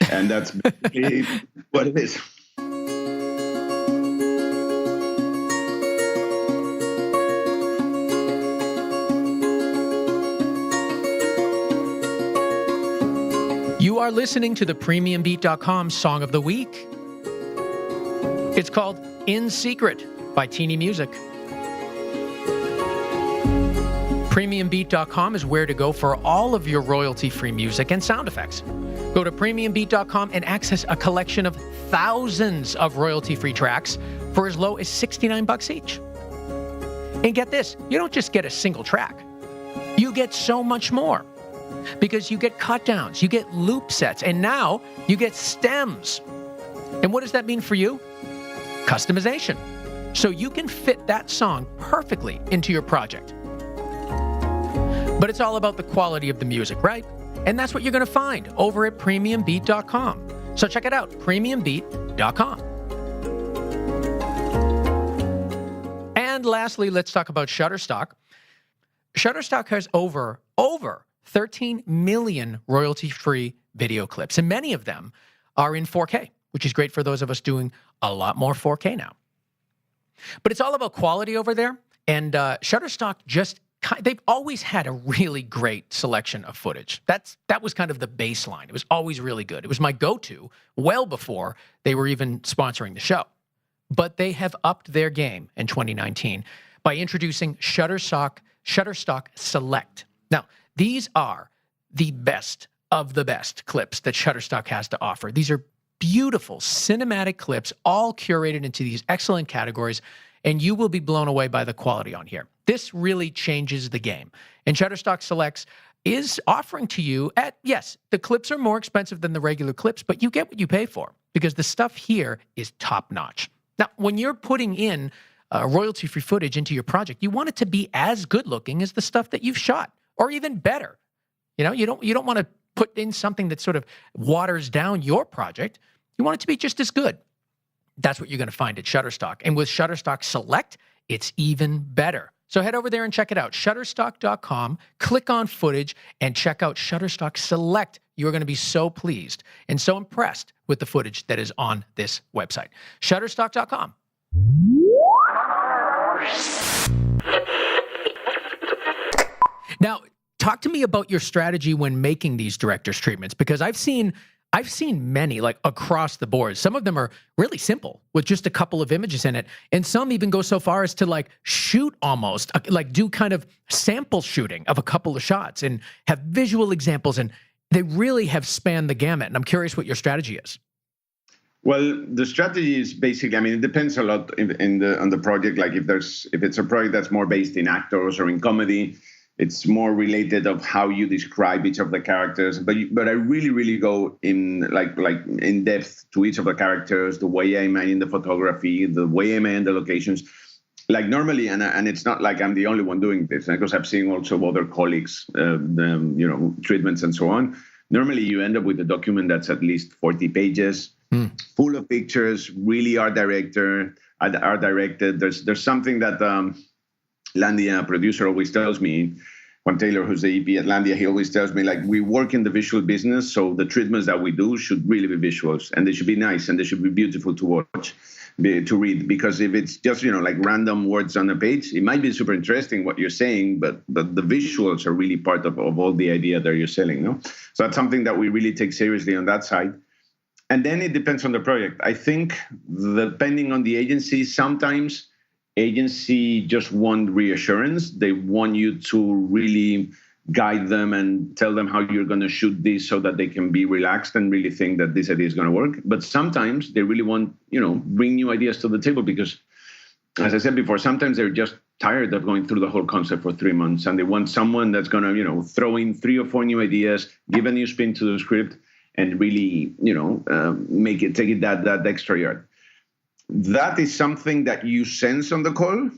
And that's basically what it is. You are listening to the PremiumBeat.com Song of the Week. It's called In Secret by Teeny Music. PremiumBeat.com is where to go for all of your royalty-free music and sound effects. Go to PremiumBeat.com and access a collection of thousands of royalty-free tracks for as low as $69 each. And get this, you don't just get a single track. You get so much more. Because you get cut downs, you get loop sets, and now you get stems. And what does that mean for you? Customization. So you can fit that song perfectly into your project. But it's all about the quality of the music, right? And that's what you're going to find over at PremiumBeat.com. So check it out, PremiumBeat.com. And lastly, let's talk about Shutterstock. Shutterstock has over 13 million royalty-free video clips, and many of them are in 4K, which is great for those of us doing a lot more 4K now. But it's all about quality over there, and Shutterstock they've always had a really great selection of footage. That was kind of the baseline. It was always really good. It was my go-to well before they were even sponsoring the show. But they have upped their game in 2019 by introducing Shutterstock Select. Now, these are the best of the best clips that Shutterstock has to offer. These are beautiful cinematic clips, all curated into these excellent categories, and you will be blown away by the quality on here. This really changes the game. And Shutterstock Selects is offering to you yes, the clips are more expensive than the regular clips, but you get what you pay for because the stuff here is top-notch. Now, when you're putting in royalty-free footage into your project, you want it to be as good-looking as the stuff that you've shot, or even better. You know, you don't want to put in something that sort of waters down your project. You want it to be just as good. That's what you're going to find at Shutterstock. And with Shutterstock Select, it's even better. So head over there and check it out. Shutterstock.com, click on footage, and check out Shutterstock Select. You're going to be so pleased and so impressed with the footage that is on this website. Shutterstock.com. Now, talk to me about your strategy when making these director's treatments, because I've seen many, like, across the board. Some of them are really simple with just a couple of images in it, and some even go so far as to, like, shoot almost, like, do kind of sample shooting of a couple of shots and have visual examples, and they really have spanned the gamut. And I'm curious what your strategy is. Well, the strategy is basically, I mean, it depends a lot on the project. Like if it's a project that's more based in actors or in comedy, it's more related of how you describe each of the characters. But I really go in like in depth to each of the characters, the way I imagine the photography, the way I imagine the locations. Like normally, and it's not like I'm the only one doing this, because I've seen also other colleagues, treatments and so on. Normally, you end up with a document that's at least 40 pages, full of pictures, really art directed. There's something that Landia, producer, always tells me. Juan Taylor, who's the EP at Landia, he always tells me, like, we work in the visual business, so the treatments that we do should really be visuals, and they should be nice, and they should be beautiful to watch, to read. Because if it's just, like random words on a page, it might be super interesting what you're saying, but the visuals are really part of all the idea that you're selling, no? So that's something that we really take seriously on that side. And then it depends on the project. I think depending on the agency, sometimes agency just want reassurance. They want you to really guide them and tell them how you're going to shoot this so that they can be relaxed and really think that this idea is going to work. But sometimes they really want, bring new ideas to the table because, as I said before, sometimes they're just tired of going through the whole concept for 3 months, and they want someone that's going to, throw in 3 or 4 new ideas, give a new spin to the script, and really, take it that extra yard. That is something that you sense on the call,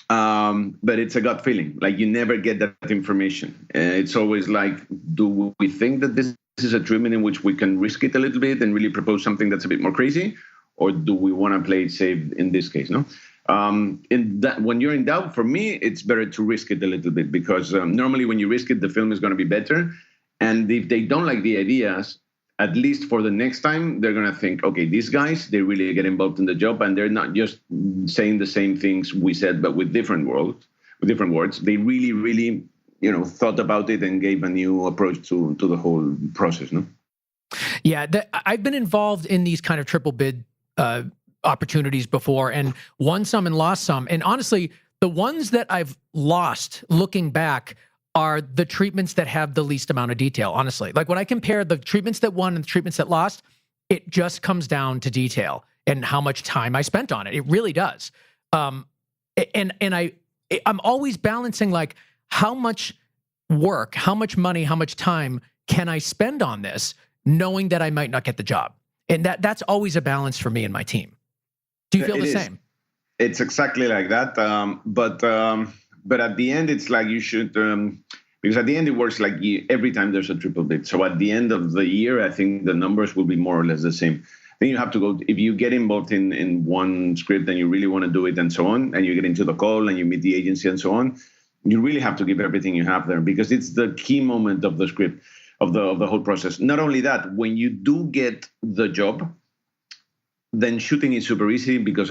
but it's a gut feeling. Like, you never get that information. It's always like, do we think that this is a treatment in which we can risk it a little bit and really propose something that's a bit more crazy, or do we want to play it safe in this case? No. When you're in doubt, for me, it's better to risk it a little bit, because normally when you risk it, the film is going to be better. And if they don't like the ideas, at least for the next time, they're going to think, okay, these guys, they really get involved in the job, and they're not just saying the same things we said, but with different words. They really, thought about it and gave a new approach to the whole process, no? Yeah, I've been involved in these kind of triple bid opportunities before, and won some and lost some. And honestly, the ones that I've lost, looking back, are the treatments that have the least amount of detail, honestly. Like, when I compare the treatments that won and the treatments that lost, it just comes down to detail and how much time I spent on it. It really does. I'm always balancing, like, how much work, how much money, how much time can I spend on this, knowing that I might not get the job? And that's always a balance for me and my team. Do you feel the same? It's exactly like that. But at the end, it's like you should, because at the end it works like every time there's a triple bid. So at the end of the year, I think the numbers will be more or less the same. Then you have to go, if you get involved in one script and you really want to do it and so on, and you get into the call and you meet the agency and so on, you really have to give everything you have there, because it's the key moment of the script, of the whole process. Not only that, when you do get the job, then shooting is super easy, because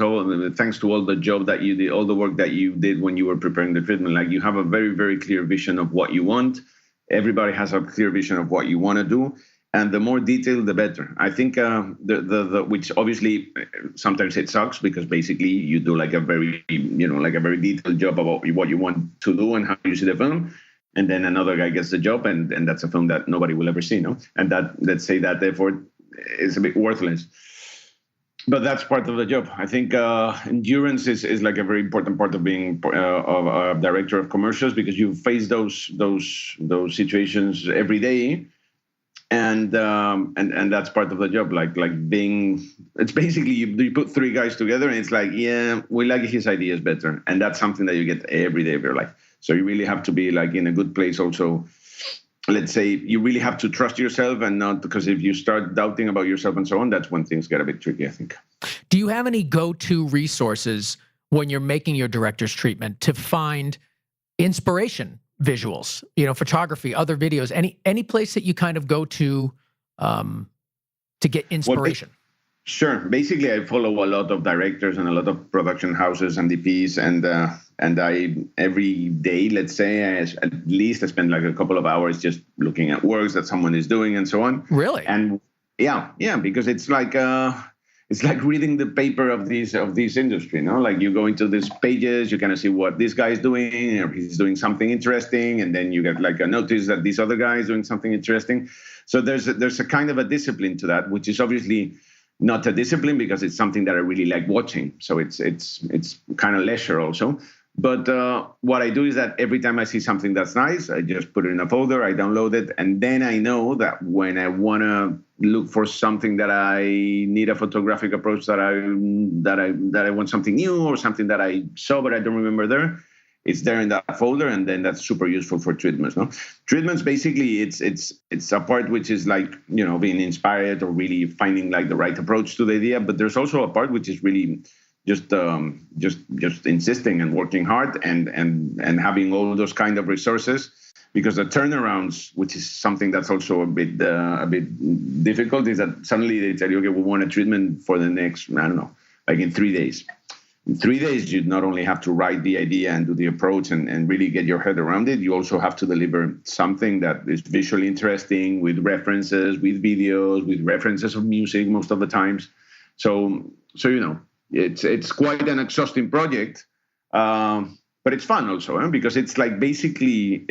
thanks to all the job that you did, all the work that you did when you were preparing the treatment, like, you have a very, very clear vision of what you want. Everybody has a clear vision of what you want to do, and the more detailed, the better. I think which obviously sometimes it sucks, because basically you do like a very detailed job about what you want to do and how you see the film. And then another guy gets the job, and that's a film that nobody will ever see, no? And that, let's say, that effort is a bit worthless. But that's part of the job. I think endurance is like a very important part of being a director of commercials, because you face those situations every day, and that's part of the job. Like being, it's basically you put 3 guys together, and it's like, yeah, we like his ideas better, and that's something that you get every day of your life. So you really have to be like in a good place also. Let's say you really have to trust yourself, and not, because if you start doubting about yourself and so on, that's when things get a bit tricky, I think. Do you have any go-to resources when you're making your director's treatment to find inspiration, visuals, photography, other videos, any place that you kind of go to get inspiration? Sure. Basically, I follow a lot of directors and a lot of production houses and DPs, and And every day, let's say, at least I spend like a couple of hours just looking at works that someone is doing and so on. Really? And yeah, because it's like reading the paper of this industry, Like you go into these pages, you kind of see what this guy is doing, or he's doing something interesting, and then you get like a notice that this other guy is doing something interesting. So there's a kind of a discipline to that, which is obviously not a discipline because it's something that I really like watching. So it's kind of leisure also. But what I do is that every time I see something that's nice, I just put it in a folder, I download it, and then I know that when I want to look for something that I need a photographic approach, that I want something new or something that I saw but I don't remember there, it's there in that folder, and then that's super useful for treatments. No, treatments basically it's a part which is like being inspired or really finding like the right approach to the idea, but there's also a part which is really just insisting and working hard and having all those kind of resources, because the turnarounds, which is something that's also a bit difficult, is that suddenly they tell you, okay, we want a treatment for the next, I don't know, like in 3 days. In 3 days, you not only have to write the idea and do the approach and really get your head around it, you also have to deliver something that is visually interesting, with references, with videos, with references of music most of the times. So it's quite an exhausting project, but it's fun also, because it's like basically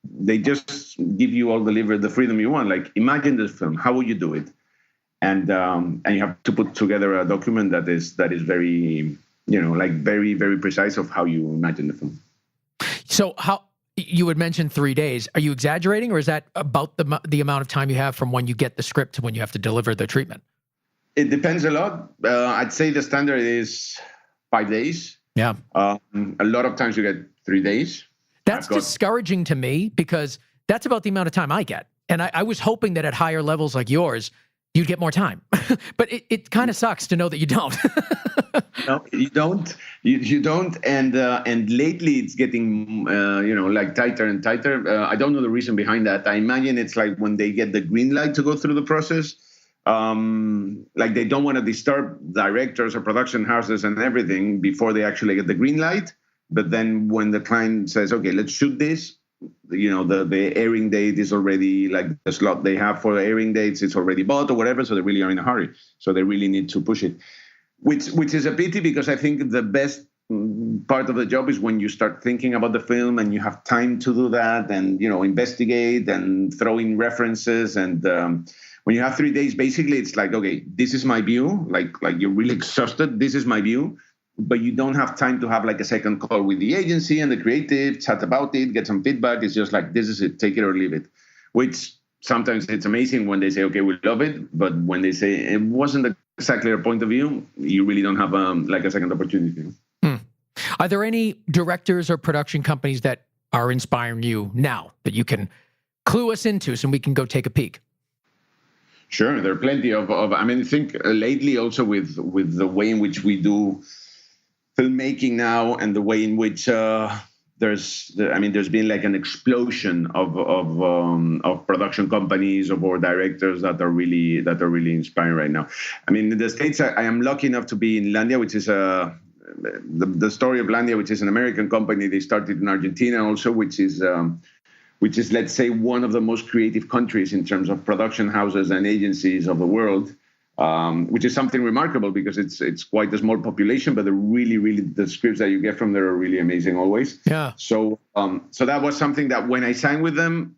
they just give you all the freedom you want. Like, imagine this film, how would you do it? And you have to put together a document that is very very, very precise of how you imagine the film. So how you would mention 3 days? Are you exaggerating, or is that about the amount of time you have from when you get the script to when you have to deliver the treatment? It depends a lot. I'd say the standard is 5 days. Yeah. A lot of times you get 3 days. That's discouraging to me, because that's about the amount of time I get. And I was hoping that at higher levels like yours, you'd get more time. But it kind of sucks to know that you don't. No, you don't. You don't. And lately it's getting, like tighter and tighter. I don't know the reason behind that. I imagine it's like when they get the green light to go through the process. Like they don't want to disturb directors or production houses and everything before they actually get the green light. But then when the client says, okay, let's shoot this, the airing date is already, like the slot they have for the airing dates, it's already bought or whatever. So they really are in a hurry. So they really need to push it, which is a pity, because I think the best part of the job is when you start thinking about the film and you have time to do that and, investigate and throw in references. And when you have 3 days, basically it's like, okay, this is my view. Like you're really exhausted. This is my view. But you don't have time to have like a second call with the agency and the creative, chat about it, get some feedback. It's just like, this is it, take it or leave it, which sometimes it's amazing when they say, okay, we love it. But when they say it wasn't exactly their point of view, you really don't have like a second opportunity. Are there any directors or production companies that are inspiring you now that you can clue us into so we can go take a peek? Sure, there are plenty of I think lately also with the way in which we do filmmaking now, and the way in which there's been like an explosion of production companies or directors that are really inspiring right now. I mean, in the States, I am lucky enough to be in Landia, which is the story of Landia, which is an American company. They started in Argentina also, which is let's say one of the most creative countries in terms of production houses and agencies of the world. Which is something remarkable, because it's quite a small population, but the scripts that you get from there are really amazing always. Yeah. So that was something that when I signed with them,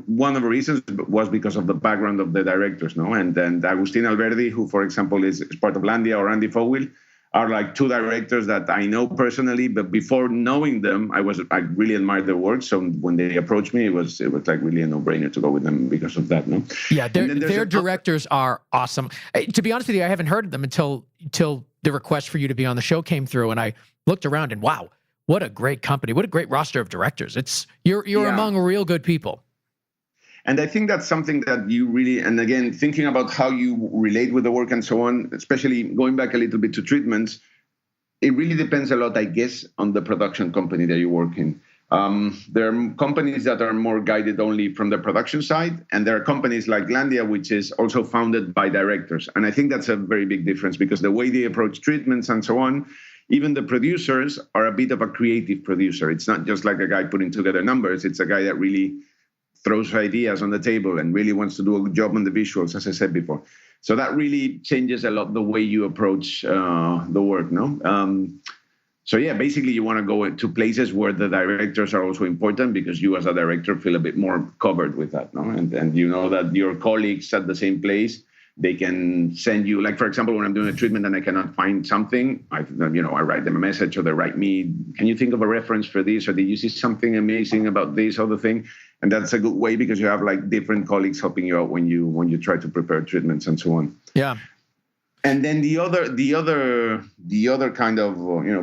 one of the reasons was because of the background of the directors, and Agustin Alberdi, who, for example, is part of Landia, or Andy Fogwill, are like two directors that I know personally, but before knowing them, I really admired their work. So when they approached me, it was like really a no-brainer to go with them because of that. No. Yeah, their directors are awesome. To be honest with you, I haven't heard of them until the request for you to be on the show came through, and I looked around and wow, what a great company, what a great roster of directors. You're among real good people. And I think that's something that you really, and again, thinking about how you relate with the work and so on, especially going back a little bit to treatments, it really depends a lot, I guess, on the production company that you work in. There are companies that are more guided only from the production side, and there are companies like Landia, which is also founded by directors. And I think that's a very big difference, because the way they approach treatments and so on, even the producers are a bit of a creative producer. It's not just like a guy putting together numbers. It's a guy that really throws ideas on the table and really wants to do a good job on the visuals, as I said before. So that really changes a lot the way you approach the work, no? So yeah, basically you want to go to places where the directors are also important, because you as a director feel a bit more covered with that, no? And you know that your colleagues at the same place, they can send you, like, for example, when I'm doing a treatment and I cannot find something, I write them a message, or they write me, can you think of a reference for this? Or did you see something amazing about this other thing? And that's a good way, because you have like different colleagues helping you out when you try to prepare treatments and so on. Yeah. And then the other kind of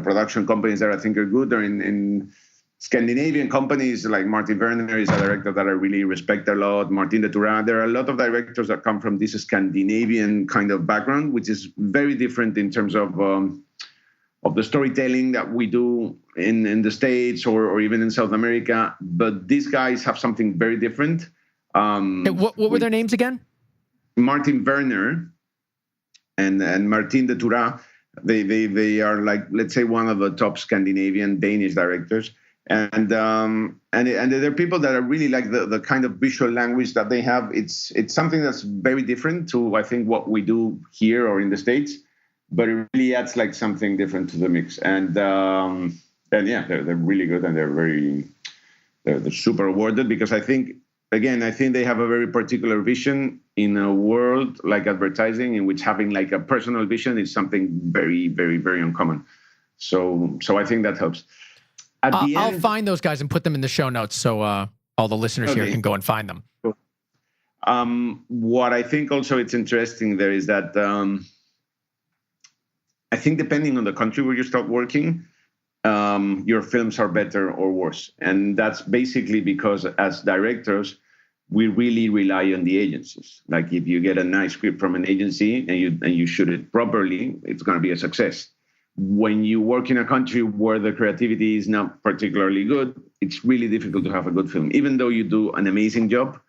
production companies that I think are good are in Scandinavian companies. Like Martin Werner is a director that I really respect a lot. Martin de Tura. There are a lot of directors that come from this Scandinavian kind of background, which is very different in terms of the storytelling that we do in the States or even in South America. But these guys have something very different. What were their names again? Martin Werner and Martin de Tura. They are, like, let's say, one of the top Scandinavian Danish directors. And they're people that are really like the kind of visual language that they have. It's something that's very different to, I think, what we do here or in the States, but it really adds like something different to the mix. And yeah, they're really good, and they're super awarded, because I think they have a very particular vision in a world like advertising, in which having like a personal vision is something very, very, very uncommon. So I think that helps. I'll find those guys and put them in the show notes, so all the listeners here can go and find them. What I think also it's interesting there is that I think depending on the country where you start working, your films are better or worse. And that's basically because as directors, we really rely on the agencies. Like, if you get a nice script from an agency and you shoot it properly, it's going to be a success. When you work in a country where the creativity is not particularly good, it's really difficult to have a good film. Even though you do an amazing job,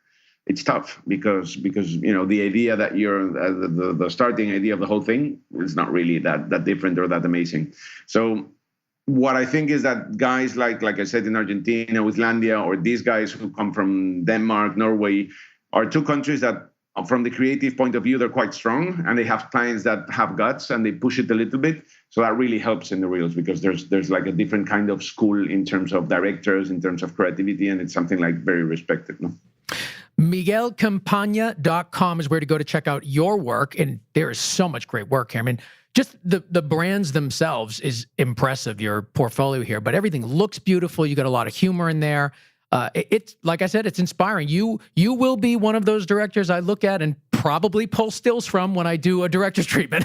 it's tough because the idea that you're the starting idea of the whole thing is not really that different or that amazing. So what I think is that guys like I said, in Argentina, Icelandia, or these guys who come from Denmark, Norway, are two countries that, from the creative point of view, they're quite strong, and they have clients that have guts and they push it a little bit. So that really helps in the reels, because there's like a different kind of school in terms of directors, in terms of creativity, and it's something like very respected. No? MiguelCampaña.com is where to go to check out your work, and there is so much great work here. I mean, just the brands themselves is impressive, your portfolio here, but everything looks beautiful. You got a lot of humor in there. It's, like I said, it's inspiring. You will be one of those directors I look at and probably pull stills from when I do a director's treatment.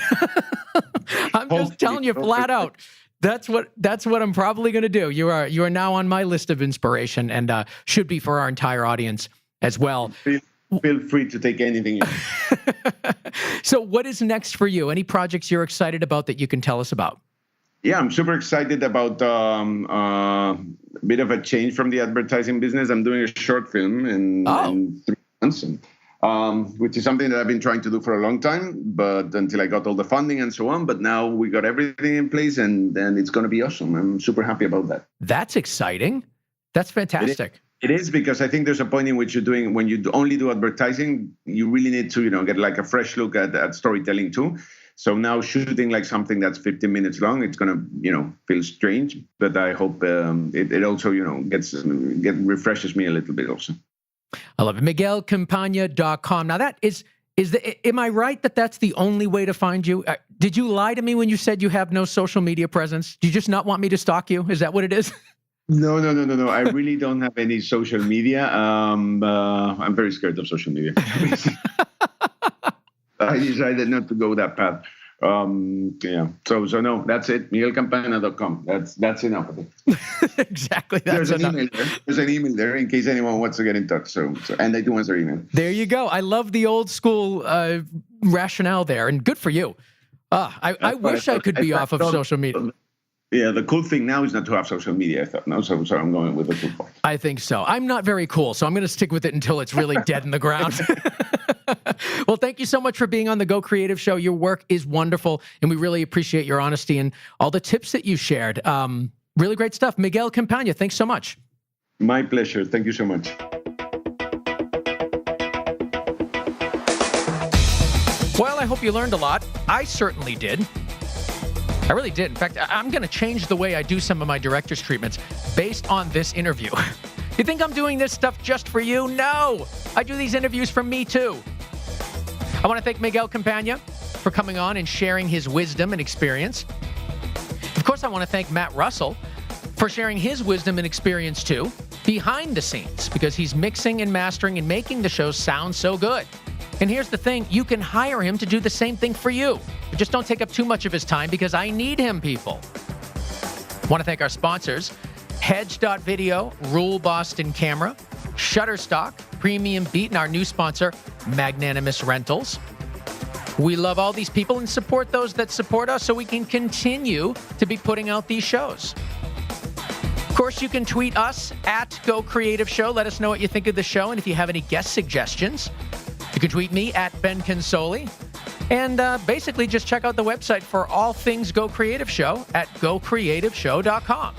I'm just telling you flat out. That's what I'm probably going to do. You are now on my list of inspiration, and should be for our entire audience as well. Feel free to take anything. So what is next for you? Any projects you're excited about that you can tell us about? Yeah, I'm super excited about a bit of a change from the advertising business. I'm doing a short film in 3 months, which is something that I've been trying to do for a long time, but until I got all the funding and so on. But now we got everything in place, and it's going to be awesome. I'm super happy about that. That's exciting. That's fantastic. It is, because I think there's a point in which when you only do advertising, you really need to, get like a fresh look at storytelling too. So now shooting like something that's 15 minutes long, it's going to, feel strange, but I hope it also, refreshes me a little bit also. I love it. MiguelCampaña.com. Now that am I right that that's the only way to find you? Did you lie to me when you said you have no social media presence? Do you just not want me to stalk you? Is that what it is? No. I really don't have any social media. I'm very scared of social media. I decided not to go that path. Yeah. So no, that's it. MiguelCampaña.com. That's enough of it. Exactly. There's an email there. There's an email there in case anyone wants to get in touch. So and I do answer email. There you go. I love the old school rationale there, and good for you. I wish I could be off of social media. Yeah, the cool thing now is not to have social media, I thought. No, so I'm going with the cool part. I think so. I'm not very cool, so I'm going to stick with it until it's really dead in the ground. Well, thank you so much for being on the Go Creative Show. Your work is wonderful, and we really appreciate your honesty and all the tips that you shared. Really great stuff. Miguel Campaña, thanks so much. My pleasure. Thank you so much. Well, I hope you learned a lot. I certainly did. I really did. In fact, I'm going to change the way I do some of my director's treatments based on this interview. You think I'm doing this stuff just for you? No! I do these interviews for me too. I want to thank Miguel Campaña for coming on and sharing his wisdom and experience. Of course, I want to thank Matt Russell for sharing his wisdom and experience too, behind the scenes, because he's mixing and mastering and making the show sound so good. And here's the thing, you can hire him to do the same thing for you. But just don't take up too much of his time because I need him, people. I want to thank our sponsors, Hedge.video, Rule Boston Camera, Shutterstock, Premium Beat, and our new sponsor, Magnanimous Rentals. We love all these people and support those that support us so we can continue to be putting out these shows. Of course, you can tweet us at Go Creative Show. Let us know what you think of the show, and if you have any guest suggestions, you can tweet me at Ben Consoli. And basically just check out the website for all things Go Creative Show at gocreativeshow.com.